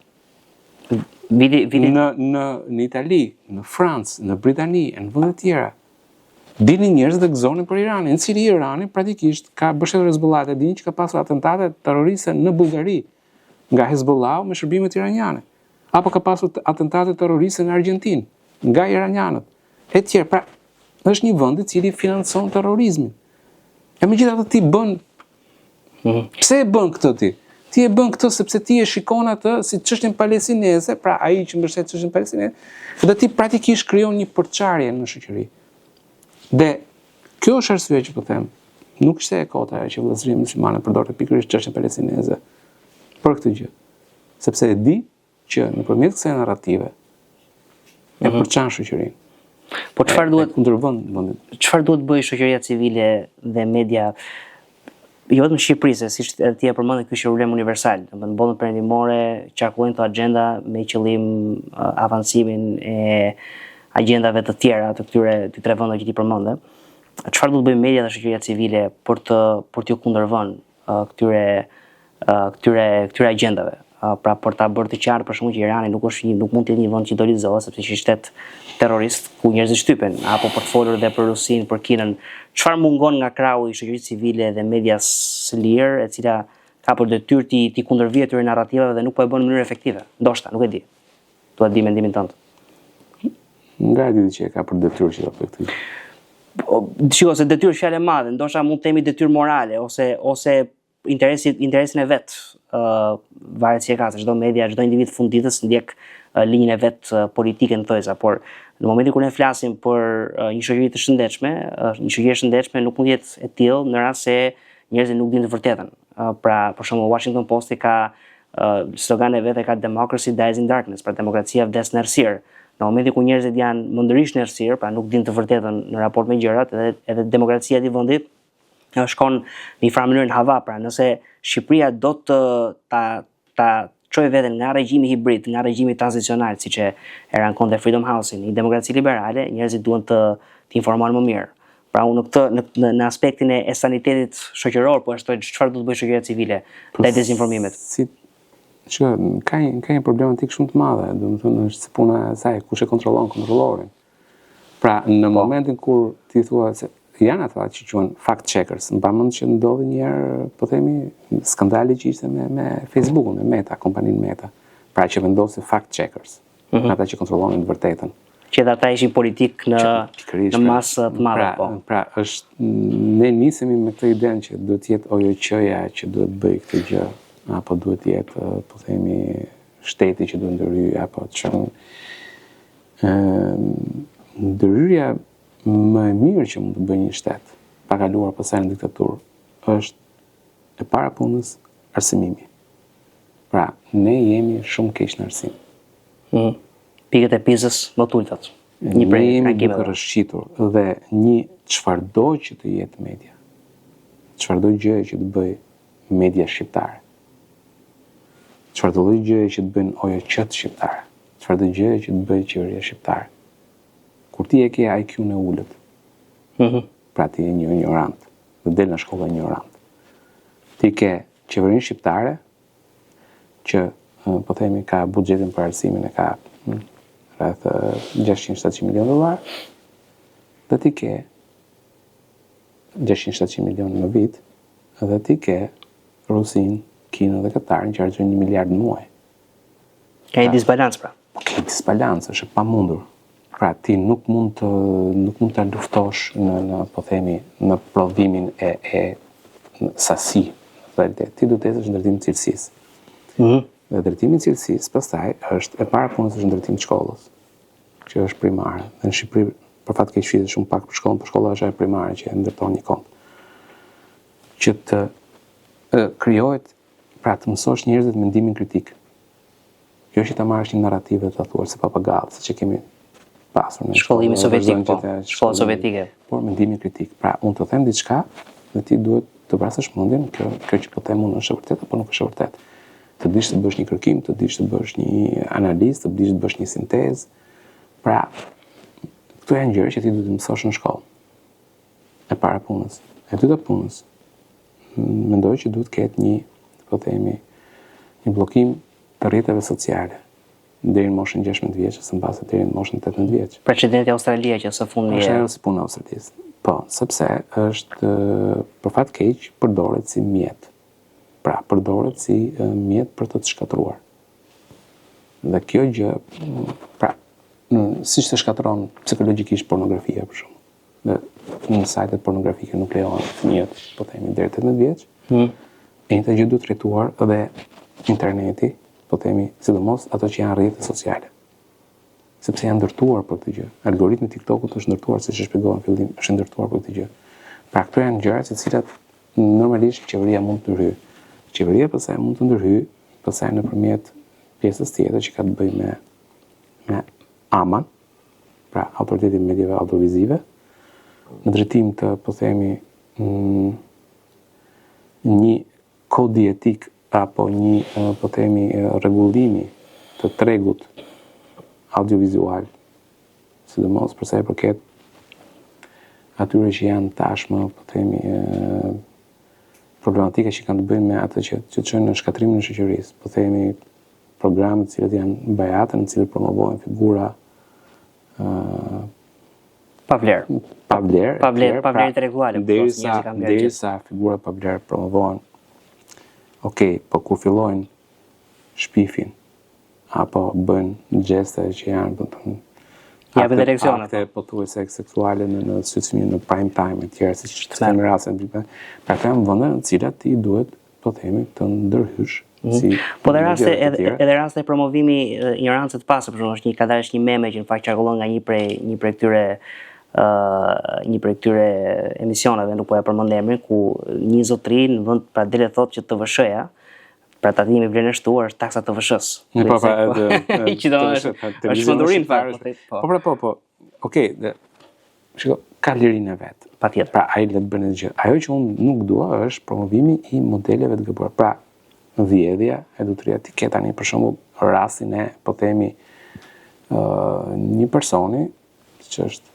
Në Itali, në Francë, në Britani, në vende të tjera. Dini njerëz të gëzonin për Iranin, në cili Irani praktikisht ka mbështetur Hezbollah, dini që ka pasur atentate terroriste në Bullgari nga Hezbollah me shërbimet iraniane. Apo ka pasur atentate terroriste në Argjentinë nga iranianët. E tjerë, pra, është një vend i cili financon terrorizmin. E megjithatë ti bën. Pse e bën këtë ti? Ti e bën këtë sepse ti e shikon atë si çështjen palestineze, pra ai që mbështet çështjen palestineze, dhe ti praktikisht krijon një përçarje në shoqëri. Dhe kjo është arsye që po them, nuk ishte e kota që vëllezëria muslimane përdorte pikërisht çështjen palestineze për këtë gjë. Sepse e di që nëpërmjet kësaj narrative e përçan shoqërinë. Po çfarë duhet kundërvend vendit? Çfarë duhet bëjë shoqëria civile dhe media, jo vetëm në Shqipëri, se siç ti e përmendën, ky është problem universal. Në botën perëndimore qarkullojnë këto agenda me qëllim avancimin e agjendave të tjera të këtyre të tre vendeve që ti përmendë. Çfarë duhet bëjë media dhe shoqëria civile për t'u kundërvënë këtyre agjendave? Pra për ta bërë të qartë për shkak që Irani nuk mund të jetë një vend që idolizohet sepse është shtet terrorist ku njerëzit shtypen, apo për të folur edhe për Rusinë, për Kinën. Çfarë mungon nga krahu i shoqërisë civile dhe medias së lirë, e cila ka për detyrë ti kundërvijë atyre narrativave dhe nuk po e bën në mënyrë efektive? Ndoshta, nuk e di. Dua të di mendimin tënd. Nga e di që e ka për detyrë që ta bëjë këtë. Shiko, se detyrë është fjalë e madhe, ndoshta mund të themi detyrë morale ose interesin e vet. Varet si e ka, se çdo media, çdo individ funditës ndjek linjën e vet politike në thojza, por në momentin kur ne flasim për një shoqëri të shëndetshme, një shoqëri e shëndetshme nuk mund të jetë e tillë në rast se njerëzit nuk dinë të vërtetën. Pra, për shembull, Washington Post ka sloganin e vet, ka Democracy dies in darkness, pra demokracia vdes në errësirë. Në momentin kur njerëzit janë mëndërisht në errësirë, pra nuk dinë të vërtetën në raport me gjërat, edhe demokracia e vendit shkon në një farë mënyrë në hava. Pra, nëse Shqipëria do të ta çojë veten nga regjimi hibrid, nga regjimi tranzicional, siç e rakonte Freedom House-in, një demokraci liberale, njerëzit duhen të informohen më mirë. Pra unë në aspektin e sanitetit shoqëror, po ashtoj çfarë do të bëjë shoqëria civile ndaj dezinformimit. Ka një problematik shumë të madhe, domethënë është puna e saj, kush e kontrollon kontrollorin. Pra, në momentin kur ti thua se janë ata që quhen fact checkers, mbamend që ndodhi një herë, po themi, skandali që ishte me Facebookun, me Meta, kompaninë Meta. Pra që vendosi fact checkers, ata që kontrollonin të vërtetën. Që ata ishin politik në masë të madhe, po. Pra, ne nisemi me këtë idenë që duhet jetë OJQ-ja që duhet bëj këtë gjë, apo duhet jetë, po themi, shteti që duhet ndërhyj, apo ndërhyrja më e mirë që mund të bëjë një shtet, pa kaluar pasaj në diktaturë, është e para punës arsimimi. Pra, ne jemi shumë keq në arsim. Pikët e Pizës më tultat. Ne jemi duke rrëshqitur dhe një çfarëdo që të jetë media, çfarëdo gjë që të bëj media shqiptare, çfarëdo gjë që të bëjnë OJQ-t shqiptare, çfarëdo gjë që të bëjë qeveria shqiptare. Kur ti e ke IQ-n e ulët, pra ti je një ignorant, dhe del nga shkolla ignorant. Ti ke qeverinë shqiptare, që po themi ka buxhetin për arsimin e ka rreth $600-700 milion, dhe ti ke 600-700 milion në vit, dhe ti ke Rusin, Kinën dhe Katarin që harxojnë 1 miliard në muaj. Ka një disbalancë pra. Ka disbalancë, është e pamundur. Pra ti nuk mund të luftosh po themi, në prodhimin e sasi, ti duhet të ecësh në drejtimin e cilësisë. Dhe drejtimi i cilësisë pastaj është e para punës është ndërtimi i shkollës, që është primare. Dhe në Shqipëri për fat keq flitet shumë pak për shkollën, por shkolla është ajo primare që ndërton një komp. Që të krijohet, pra të mësosh njerëzit mendimin kritik. Jo që ta marrësh një narrativ dhe ta thuash se papagall, siç e kemi pasur në shkollimi sovjetik, po, shkolla sovjetike. Por mendimin kritik. Pra unë të them diçka dhe ti duhet të vrasësh mendjen, kjo që po them unë është e vërtetë apo nuk është e vërtetë. Të dish të bësh një kërkim, të dish të bësh një analizë, të dish të bësh një sintezë. Pra, këto janë gjëra që ti duhet të mësosh në shkollë. E para punës. E dyta punës. Mendoj që duhet ketë një, po themi, një bllokim të rrjeteve sociale deri në moshën 16 vjeç, së mbase deri në moshën 18 vjeç. Precedenti Australia që së fundi është ajo si puna e Australisë. Po, sepse është për fat keq përdoret si mjet. Pra, përdoret si mjet për të shkatruar. Dhe kjo gjë, pra, siç të shkatron psikologjikisht pornografia për shkak. Dhe në sajtet pornografike nuk lejohen fëmijët, po themi deri 18 vjeç. E njëjta gjë duhet trajtuar edhe interneti, po themi, sidomos ato që janë rrjete sociale. Sepse janë ndërtuar për këtë gjë. Algoritmi i TikTokut është ndërtuar, siç e shpjegova në fillim, është ndërtuar për këtë gjë. Pra, këto janë gjëra të cilat normalisht qeveria mund të ndërhyjë. Qeveria pastaj mund të ndërhyjë, pastaj nëpërmjet pjesës tjetër që ka të bëjë me AMA, pra Autoritetin Mediave Audiovizive, në drejtim të, po themi, një kodi etik apo një, po themi, rregullimi të tregut audiovizual, sidomos për sa i përket atyre që janë tashmë, po themi, problematika që kanë të bëjnë me atë që çojnë në shkatrimin e shoqërisë, po themi programe të cilat janë bajate, në të cilat promovohen figura pa vlerë. Pa vlerë intelektuale, derisa figura pa vlerë promovohen. Okej, po kur fillojnë shpifin apo bëjnë gjeste që janë japin direksione, akte pothuajse seksuale në syçmin në prime time e tjera, siç kemi raste pra këto janë vende në të cilat ti duhet, po themi, të ndërhysh. Po dhe raste promovimi ignorancës të pasur, për shembull, është një meme që në fakt qarkullon nga një prej këtyre emisioneve, nuk po ja përmend emrin, ku një zotëri në vend pra dele thotë që TVSH-ja, pra tatimi vlerën e shtuar është taksa TVSH-s. Është shmendurim fakt. Po. Okej, shiko, ka lirinë e vet. Patjetër. Pra ai le të bënë gjë. Ajo që unë nuk dua është promovimi i modeleve të gabuara. Pra, vjedhja, edukatria ti ke tani për shembull rastin e, po themi, një personi që është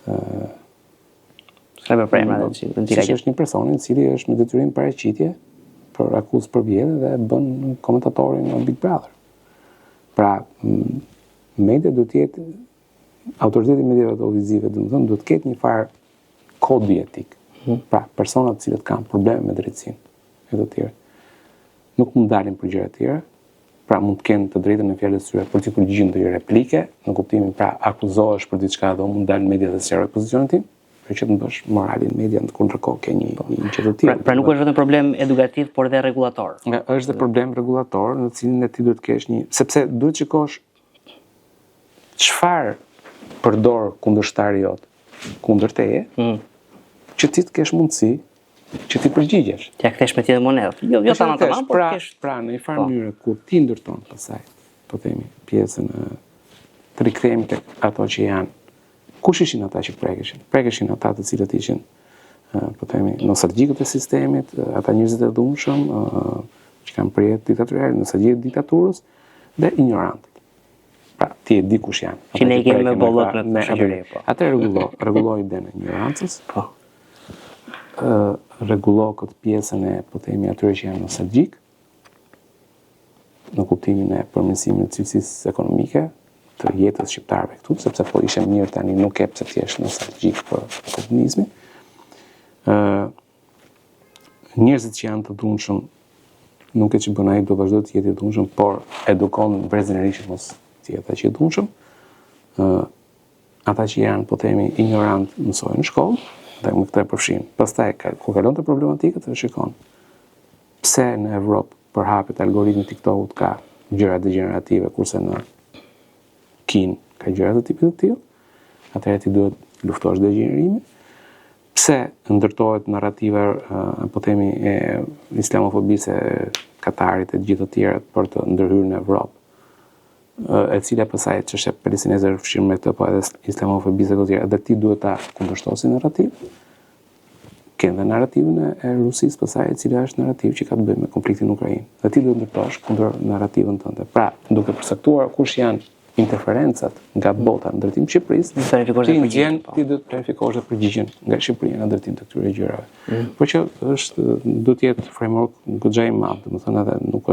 është një personi i cili është me detyrim paraqitje për akuzë për vjedhje dhe bën komentatorin në Big Brother. Pra, media duhet të jetë autoriteti i mediave televizive, domethënë duhet të ketë një farë kodi etik. Pra, personat të cilët kanë probleme me drejtsinë e të tjerë nuk mund dalin për gjëra të tjera, pra mund të kenë të drejtën e fjalës së tyre për të përgjigjuar ndonjë replike, në kuptimin pra akuzohesh për diçka dhe mund dalë në media dhe sqaroj pozicionin tim, për që të bësh moralin media në kundërkohë ke një gjë të tillë. Pra nuk është vetëm problem edukativ, por edhe rregullator. Është dhe problem rregullator në cilin ti duhet të kesh një, sepse duhet shikosh çfarë përdor kundërshtari jot kundër teje, që ti të kesh mundësi që ti përgjigjesh. T'ja kthesh me tjetër monedhë. Jo tamam, por pra në një farë mënyrë kur ti ndërton pastaj, po themi, pjesën të rikthehemi tek ato që janë. Kush ishin ata që prekeshin? Prekeshin ata të cilët ishin, po themi, nostalgjikët e sistemit, ata njerëzit e dhunshëm, që kanë përjetë diktatoriale, nostalgjikët e diktaturës dhe ignorantët. Pra, ti e di kush janë. Që ne i kemi me bollok në shoqëri, po. Atë rregulloi idenë e ignorancës. Po. Rregullo këtë pjesën e, po themi, atyre që janë nostalgjik, në kuptimin e përmirësimit të cilësisë ekonomike të jetës shqiptarëve këtu, sepse po ishe mirë tani nuk e pse ti je nostalgjik për komunizmin. Njerëzit që janë të dhunshëm nuk e që bën ai do vazhdo të jetë i dhunshëm, por edukon brezin e ri që mos të jetë aq i dhunshëm. Ata që janë, po themi, ignorant mësojnë në shkollë, dhe më këtë e përfshin. Pastaj, kur kalon të problematikët, të shikon pse në Evropë për hapet algoritmi TikTokut ka gjëra degenerative, kurse në Kinë ka gjëra të tipit të tillë, atëherë ti duhet luftosh degenerime. Pse ndërtohet narrativa, po themi, e islamofobisë e Katarit e gjithë të tjerët për të ndërhyrë në Evropë, e cila pasaj çështja palestineze është fshirë me këtë, po edhe islamofobisë e të tjerë, edhe ti duhet ta kundërshtosi narrativ. Kënë dhe narrativën e Rusisë pasaj, e cila është narrativ që ka të bëjë me konfliktin në Ukrainë. Dhe ti duhet ndërtosh kundër narrativën tënde. Pra, duke përcaktuar kush janë interferencat nga bota në drejtim të Shqipërisë, ti duhet të verifikosh dhe përgjigjen nga Shqipëria në drejtim të këtyre gjërave. Por që duhet të jetë framework goxha i madh, domethënë edhe nuk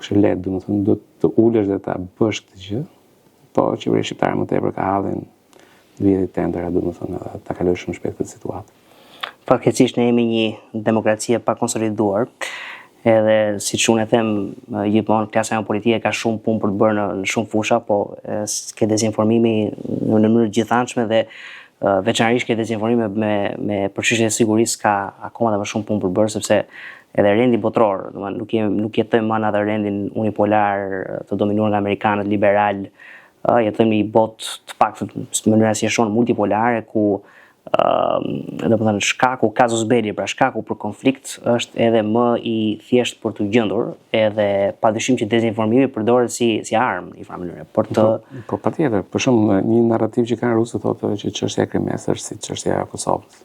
është lehtë, domethënë do të ulesh dhe ta bësh këtë gjë, po qeveria shqiptare më tepër ka hallin vjedhit tendera, domethënë ta kaloj shumë shpejt këtë situatë. Fatkeqësisht ne jemi një demokraci e pa konsoliduar, edhe siç unë e them gjithmonë, klasa jonë politike ka shumë punë për të bërë në shumë fusha, po ke dezinformimi në mënyrë gjithanshme dhe veçanërisht ke dezinformime me përçështje e sigurisë ka akoma dhe më shumë punë për bërë, sepse edhe rendi botror, nuk jetojmë më në atë rendin unipolar të dominuar nga amerikanët liberal, jetojmë një botë të paktën në mënyra si është multipolare, ku domethënë shkaku casus belli, pra shkaku për konflikt është edhe më i thjesht për të gjendur, edhe padyshim që dezinformimi përdoret si armë në një farë mënyrë, por të po patjetër, për shembull një narrativ që kanë rusët thotë që çështja e Krimes është si çështja e Kosovës.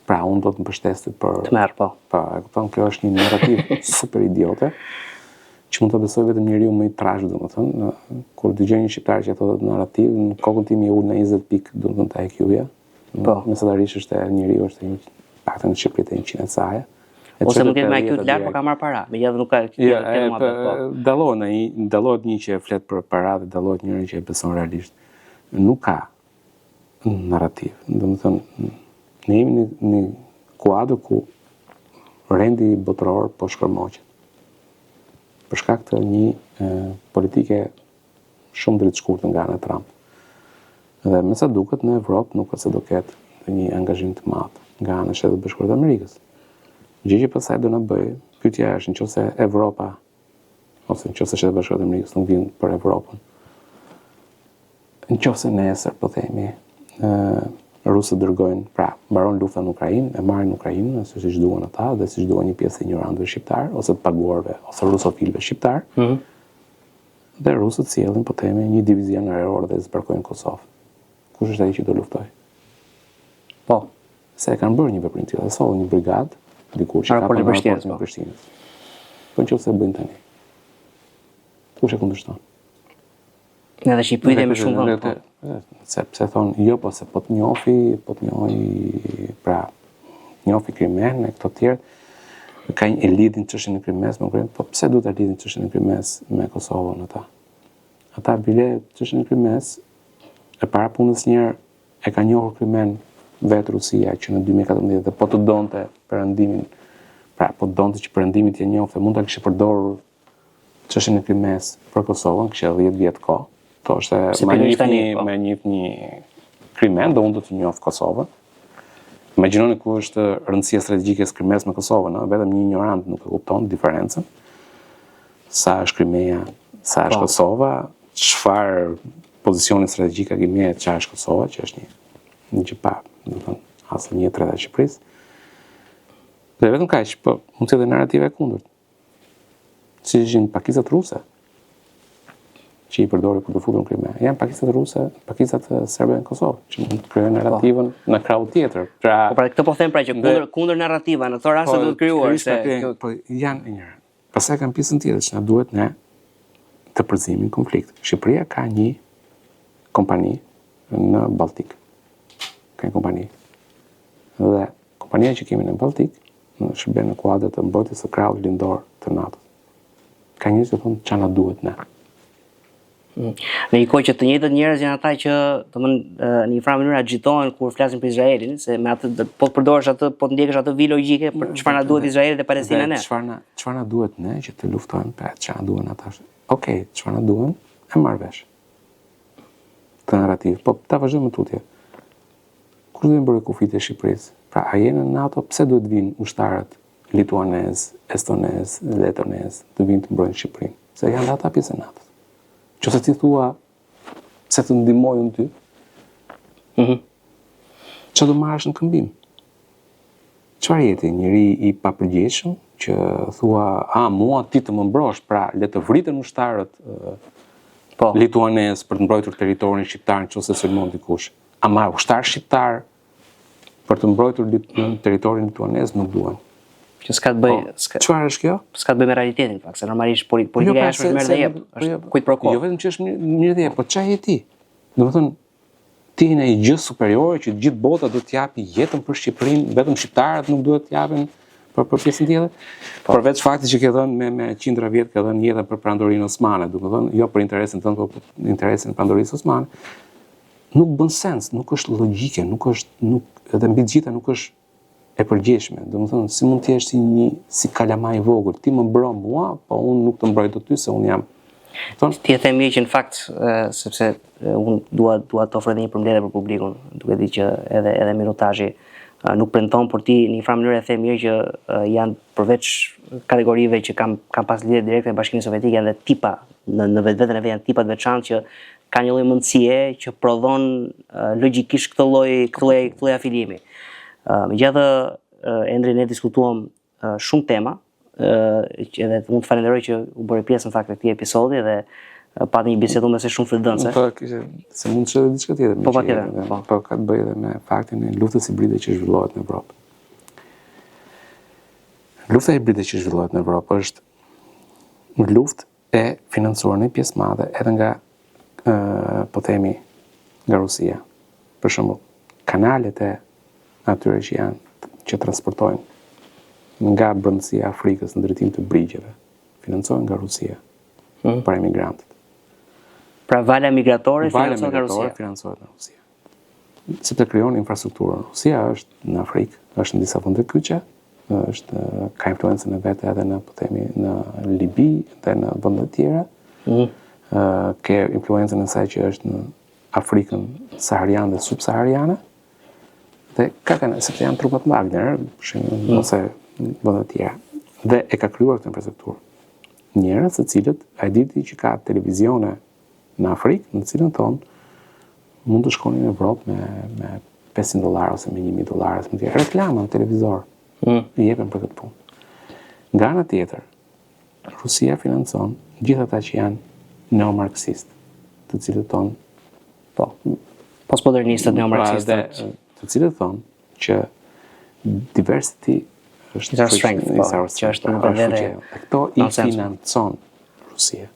Pra, unë do të mbështesit për... Të merë, po. Pa, e kupton, kjo është një narrativ super idiote, që mund të besoj vetëm njeriu më i trash, domethënë, kur dëgjoj një shqiptar që thotë narrativ, në kokën tim i ul në 20 pikë, domethënë ta IQ-ja. Po. Mesatarisht është njeriu është një paktën në Shqipëri të 100 e saj. Ose mund të jetë me IQ të lartë, por ka marrë para. Megjithatë nuk ka dallohet një që flet për para dhe dallohet njëri që e beson realisht. Nuk ka narrativ. Domethënë, ne jemi në kuadër ku rendi botror po shkërmoqet. Për shkak të një politike shumë drejtshkurtër nga ana e Trump. Dhe me sa duket në Evropë nuk ka se do ketë një angazhim të madh nga ana e Shtetit Bashkuar të Amerikës. Gjë që pastaj do na bëj, pyetja është nëse Evropa ose nëse Shtetit Bashkuar të Amerikës nuk vijnë për Evropën. Nëse nesër po themi rusët dërgojnë, pra, mbaron lufta në Ukrainë, e marrin Ukrainën, ose siç duan ata, dhe siç duan një pjesë e ignorantëve shqiptar, ose të paguarve, ose rusofilëve shqiptar. Dhe rusët sjellin, po themi, një divizion ajror dhe zbarkojnë Kosovë. Kush është ai që do luftoj? Po, se e kanë bërë një veprim të tillë, solli një brigadë, diku që ka parë në Prishtinë. Po nëse e bëjnë tani. Kush e kundërshton? Edhe që i pyetje me shumë vend. Sepse thonë, jo, po se po të njohi, pra, njohi Krimen e këto tjerë, ka një lidhin çështjen e Krimes me Ukrainë, po pse duhet ta lidhin çështjen e Krimes me Kosovën ata? Ata bile çështjen e Krimes e para punës njerë e ka njohur krimen vetë Rusia që në 2014 dhe po të donte perëndimin, pra po donte që perëndimit të njofte, mund ta kishte përdorur çështjen e Krimes për Kosovën, kishte 10 vjet kohë. Thoshte me një krimen do unë do të njoh Kosovën. Imagjinoni ku është rëndësia strategjike e Krimes me Kosovën, vetëm një ignorant nuk e kupton diferencën. Sa është Krimea, sa është Kosova, çfarë pozicioni strategjik ka Krimea, çfarë është Kosova, që është një gjë pa, domethënë, asë një treta e Shqipërisë. Dhe vetëm kaq, po mund të jetë narrativa e kundërt. Si ishin pakistat ruse, që i përdori për të futur në Krimea. Janë pakistat ruse, pakistat serbe në Kosovë, që mund të krijojnë narrativën në krau tjetër. Po pra këtë po them pra që kundër narrativa në këtë rast do të krijuar po janë njëra. Pastaj kanë pjesën tjetër që na duhet ne të përzimin konflikt. Shqipëria ka një kompani në Balltik. Ka një kompani. Dhe kompania që kemi në Balltik shërben në kuadër të mbrojtjes së krahut lindor të NATO. Ka njerëz që thonë çfarë na duhet ne. Në një kohë që të njëjtët njerëz janë ata që, domethënë, në një farë mënyrë agjitohen kur flasin për Izraelin, se me atë po të përdorësh atë, po të ndjekësh atë vi logjike për çfarë na duhet Izraeli dhe Palestina ne. Çfarë na duhet ne që të luftojmë për çfarë na duhen ata. Okej, çfarë na duhen e marr vesh. Të narrativ, po ta vazhdojmë tutje. Kur do të bëjë kufit e Shqipërisë? Pra, a jeni në NATO, pse duhet vinë ushtarët lituanez, estonez, letonez të vinë të mbrojnë Shqipërinë? Se janë ata pjesë e NATO. Qëse ti thua se të ndihmojnë ty, që do marrësh në këmbim? Çfarë jeti? Njëri i papërgjegjshëm që thua, mua ti të më mbrosh, pra le të vriten ushtarët lituanez për të mbrojtur territorin shqiptar nëse sulmon dikush. Ama ushtar shqiptar për të mbrojtur territorin lituanez nuk duan. Që s'ka të bëj, çfarë është kjo? S'ka të bëj me realitetin, fakt, se normalisht politika është merr dhe jep, është kujt pro quo. Jo vetëm që është mirë dhe jep, po çfarë je ti? Domethënë ti je një gjë superiore që gjithë bota do të japi jetën për Shqipërinë, vetëm shqiptarët nuk duhet të japin për pjesën tjetër. Përveç faktit që ke dhënë me qindra vjet ke dhënë jetën për prandorin osmane, domethënë jo për interesin tënd, por për interesin e prandorisë osmane. Nuk bën sens, nuk është logjike, edhe mbi të gjitha nuk është e përgjithshme. Domethënë, si mund të jesh si kalamaj i vogël, ti më mbron mua, po unë nuk të mbroj dot ty se unë jam. Ti e them mirë që në fakt sepse unë dua të ofroj edhe një përmbledhje për publikun, duke ditë që edhe minutazhi nuk premton, por ti në një farë mënyrë e them mirë që janë përveç kategorive që kanë pas lidhje direkte me Bashkimin Sovjetik, janë edhe tipa në vetveten e vet, janë tipa të veçantë që kanë një lloj mundësie që prodhon logjikisht këtë lloj afilimi. Megjithatë, Endri, ne diskutuam shumë tema, edhe mund të falenderoj që u bëri pjesë në fakt e këtij episodi dhe pati një bisedë me shumë frydëndëse. Po, se mund të shëdë diçka tjetër. Po, patjetër. Po, ka të bëjë edhe me faktin e luftës hibride që zhvillohet në Evropë. Lufta hibride që zhvillohet në Evropë është një luftë e financuar në pjesë madhe edhe nga, po themi, nga Rusia. Për shembull, kanalet e atyre që transportojnë nga brendësia e Afrikës në drejtim të brigjeve, financohen nga Rusia për emigrantët. Pra vala migratore financohet nga Rusia. Sepse krijon infrastrukturën. Rusia është në Afrikë, është në disa vende kyçe, ka influencën e vet edhe në, po themi, në Libi dhe në vende të tjera. Ka influencën e saj që është në Afrikën sahariane dhe subsahariane. Dhe sepse janë trupat Wagner, ose vende të tjera. Dhe e ka krijuar këtë infrastrukturë. Njerëz të cilët ai diti që ka televizione në Afrikë, në të cilën thonë mund të shkonin në Evropë me $500 ose me $1,000 ose me tjetër. Reklama në televizor. I jepen për këtë punë. Nga ana tjetër, Rusia financon gjithë ata që janë neomarksistë, të cilët thonë postmodernistët neomarksistë, të cilët thonë që diversity është strength, që është në vende. Këto i financon Rusia.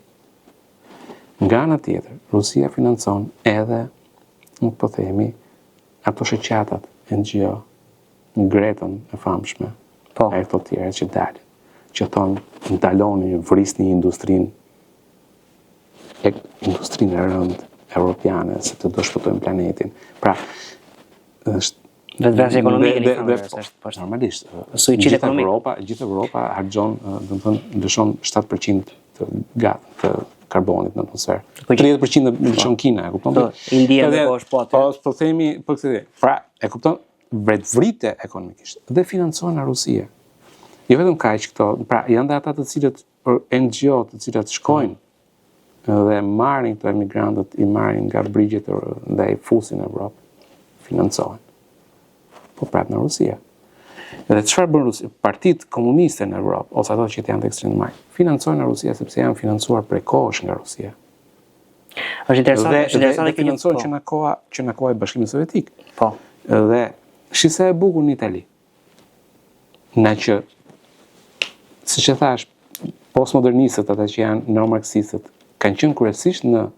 Nga ana tjetër, Rusia financon edhe, po themi, ato shoqatat NGO, Gretën e famshme, e këto tjera që dalin, që thonë ndaloni, vrisni industrinë e rëndë evropiane, se të do shpëtojmë planetin. Pra, është vetvrasje ekonomike në fakt. Normalisht. Suicid ekonomik. Gjithë Europa harxhon, domethënë lëshon 7% të karbonit në atmosferë. 30% lëshon Kina, e kupton? India do është po aty. Po themi, po këtë. Pra, e kupton? Vretvritje ekonomikisht dhe financohen nga Rusia. Jo vetëm kaq këto, pra janë dhe ata të cilët NGO të cilat shkojnë dhe marrin këto emigrantët, i marrin nga brigjet dhe i fusin në Evropë, financohen. Po prapë në Rusia. Edhe çfarë bën Rusia? Partitë komuniste në Evropë, ose ato që janë të ekstremistët, financojnë nga Rusia sepse janë financuar prej kohësh nga Rusia. Është interesante që financohen që në koha e Bashkimit Sovjetik. Po. Dhe shisa e bukur në Itali. Na që siç e thash, postmodernistët, ata që janë neomarksistët, kanë qenë kryesisht në,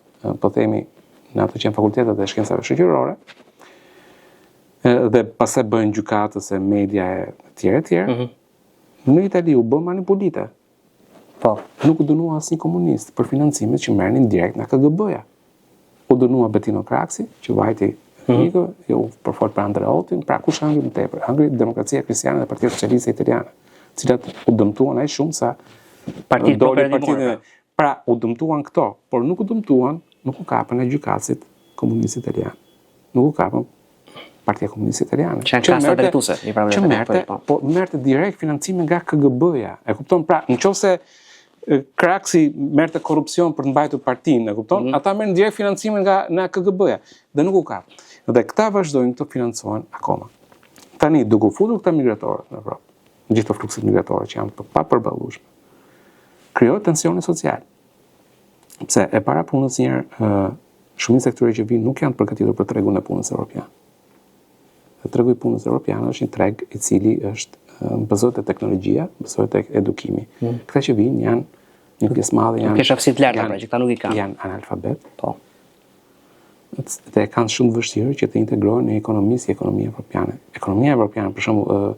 po themi, në ato që janë fakultetet e shkencave shoqërore, dhe pastaj bëjnë gjykatë se media e tjerë. Në Itali u bë manipulite. Po. Nuk u dënua asnjë komunist për financimet që merrnin direkt nga KGB-ja. U dënua Bettino Craxi, që vajti Nico, jo përfol për Andreottin, pra kush hangri më tepër? Hangri Demokracia Kristiane dhe Partia Socialiste Italiane, të cilat u dëmtuan aq shumë sa partitë propertimore. Pra u dëmtuan këto, por nuk u dëmtuan, nuk u kapën e gjykatësit komunist italian. Nuk u kapën Partia Komuniste Italiane. Që merrte direkt financime nga KGB-ja. E kupton? Pra, nëse Craxi merrte korrupsion për të mbajtur partinë, e kupton? Ata merrin direkt financime nga KGB-ja dhe nuk u kapën. Dhe këta vazhdojnë të financohen akoma. Tani, duke u futur këta migratorët në Evropë, gjithë të fluksit migratorë që janë pa përballueshme, krijohet tensioni social. Pse e para punës njerë, shumica e këtyre që vinë nuk janë përgatitur për tregun e punës evropian. Tregu i punës evropiane është një treg i cili bazohet te teknologjia, bazohet te edukimi. Këta që vinë janë një pjesë madhe janë peshafsit larta, pra që këta nuk i kanë. Janë analfabet. Po. Dhe kanë shumë të vështirë që të integrohen në ekonomi si ekonomia evropiane. Ekonomia evropiane, për shembull,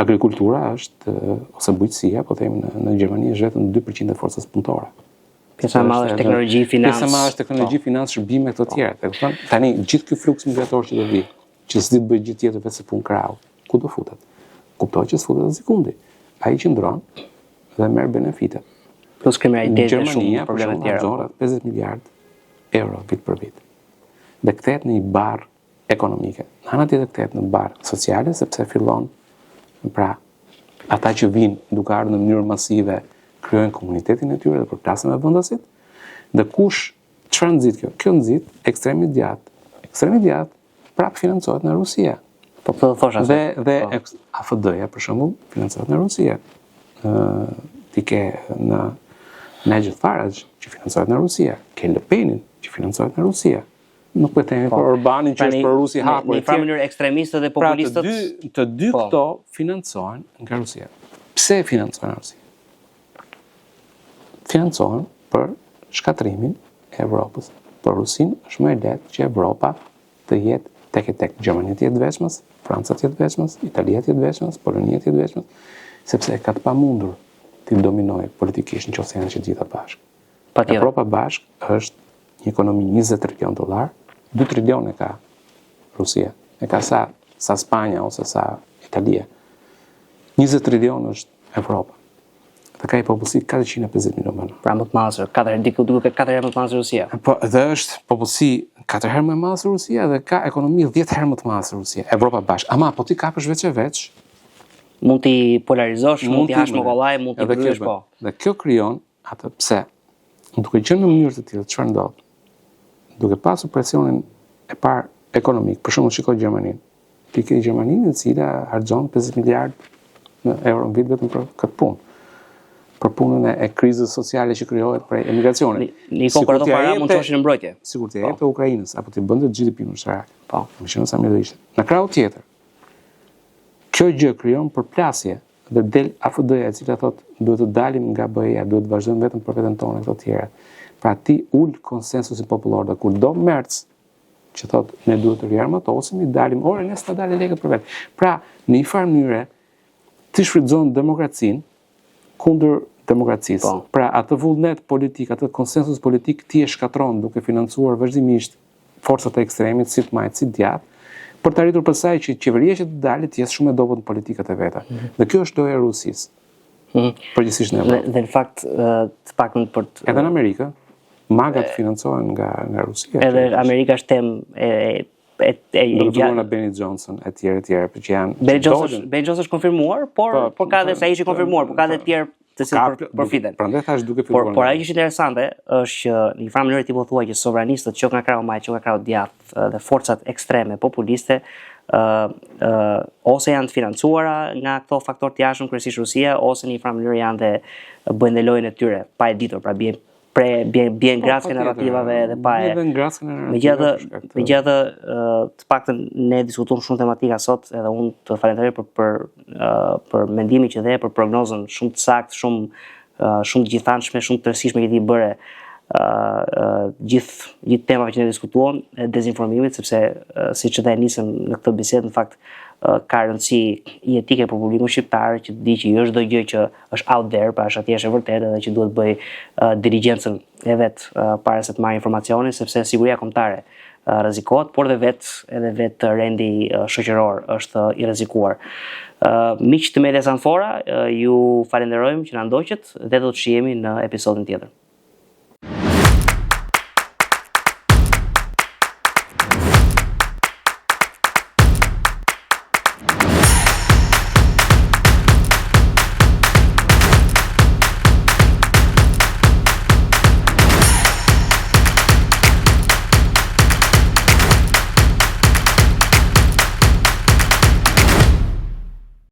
agrikultura është ose bujqësia, po themi në Gjermani është vetëm 2% e forcës punëtore. Pjesa e madhe është teknologji, financë. Pjesa e madhe është teknologji, financë, shërbime këto të tjera. E kupton? Tani gjithë ky fluks migrator që do vi, që s'di të bëjë gjithë tjetër vetë se punë krau, ku do futet? Kuptoj që s'futet as sekundi. Ai qëndron dhe merr benefitet. Plus kriminaliteti dhe shumë probleme të tjera. Gjermania 50 miliardë euro vit për vit. Dhe kthehet në një barr ekonomike. Në anën tjetër kthehet në barr sociale sepse fillon pra ata që vinë duke ardhur në mënyrë masive krijojnë komunitetin e tyre dhe përplasen me vendasit. Dhe kush çfarë nxit kjo? Kjo nxit ekstremi djatë. Ekstremi djatë prap financohet në Rusia. Po të thosha se. Dhe AFD-ja për shembull financohet në Rusia. Ti ke në Nigel Farage që financohet në Rusia, ke Le Penin që financohet në Rusia. Nuk po themi për Orbanin që është për Rusi hapur. Në një mënyrë ekstremistët dhe populistët. Pra të dy këto financohen nga Rusia. Pse financohen nga Rusia? Financohen për shkatrimin e Evropës. Për Rusin është më e lehtë që Evropa të jetë tek Gjermania të jetë vetëm, Franca të jetë vetëm, Italia të jetë vetëm, Polonia të jetë vetëm, sepse ka të pamundur të dominojë politikisht nëse janë të gjitha bashkë. Evropa bashkë është një ekonomi $20 trilion, 2 trilion e ka Rusia, e ka sa Spanja ose sa Italia. 20 trilion është Evropa. Dhe ka i popullsi 450 milion. Pra më të madhe, 4 herë më të madhe se Rusia. Po, dhe është popullsi 4 herë më e madhe se Rusia dhe ka ekonomi 10 herë më të madhe se Rusia. Evropa bashkë. Ama po ti kapësh veç mund t'i polarizosh, mund t'i hash me kollaj, mund t'i bësh po. Dhe kjo krijon atë pse duke qenë në mënyrë të tillë çfarë ndodh? Duke pasur presionin e parë ekonomik, për shembull shikoj Gjermaninë. Ti ke Gjermaninë e cila harxhon 50 miliardë euro në vit vetëm për këtë punë. Për punën e krizës sociale që krijohet prej emigracionit. Një kohë ato para mund të qoshin në mbrojtje. Sigur të jepte Ukrainës apo të bënte GDP-n ushtarak. Po. Më shënon sa më do ishte. Në krau tjetër. Kjo gjë krijon përplasje dhe del AFD-ja e cila thotë duhet të dalim nga BE-ja, duhet të vazhdojmë vetëm për veten tonë këto të tjera. Pra ti ul konsensusin popullor dhe kur do Merz që thotë ne duhet të riarmatosemi, dalim, ore ne s'ta dalë lekët për vetë. Pra, në një farë mënyrë ti shfrytëzon demokracinë kundër demokracisë. Po. Pra atë vullnet politik, atë konsensus politik ti e shkatron duke financuar vazhdimisht forcat e ekstremit, si të majtë, si djatë, për të arritur përsaj që qeveria që të dalit jesë shumë e dobët në politikat e veta. Dhe kjo është doja e Rusisë. Përgjithsisht në Evropë. Dhe në fakt, të paktën për të... Edhe në Amerikë, magat financohen nga Rusia. Edhe Amerika është temë Duke filluar nga Benny Johnson, e tjerë, për që janë... Benny Johnson është konfirmuar, por ka dhe sa ishte konfirmuar, por ka dhe tjerë të cilë përfiten. Prandaj thash duke filluar. Por ajo që është interesante është që në një farë mënyrë ti po thua që sovranistët që nga krau majt, që nga krau djathtë dhe forcat ekstreme populiste ose janë të financuara nga këto faktorë të jashtëm, kryesisht Rusia, ose në një farë mënyrë janë dhe bëjnë dhe lojën e tyre pa e ditur, pra bien gratë narrativave dhe pa e... Megjithatë, të paktën ne diskutuam shumë tematika sot, edhe unë të falenderoj për mendimin që dhe, për prognozën shumë të saktë, shumë të gjithanshme, shumë të rëndësishme që ti bëre gjithë temave që ne diskutuam, e dezinformimit, sepse siç dhe nisëm në këtë bisedë, në fakt ka rëndësi i etike për publikun shqiptar që të di që jo çdo gjë që është out there, pra është atje është e vërtetë dhe që duhet bëj dirigjencën e vet para se të marrë informacionin, sepse siguria kombëtare rrezikohet, por edhe vetë rendi shoqëror është i rrezikuar. Miq të Medias Amfora, ju falenderojmë që na ndoqët dhe do të shihemi në episodin tjetër.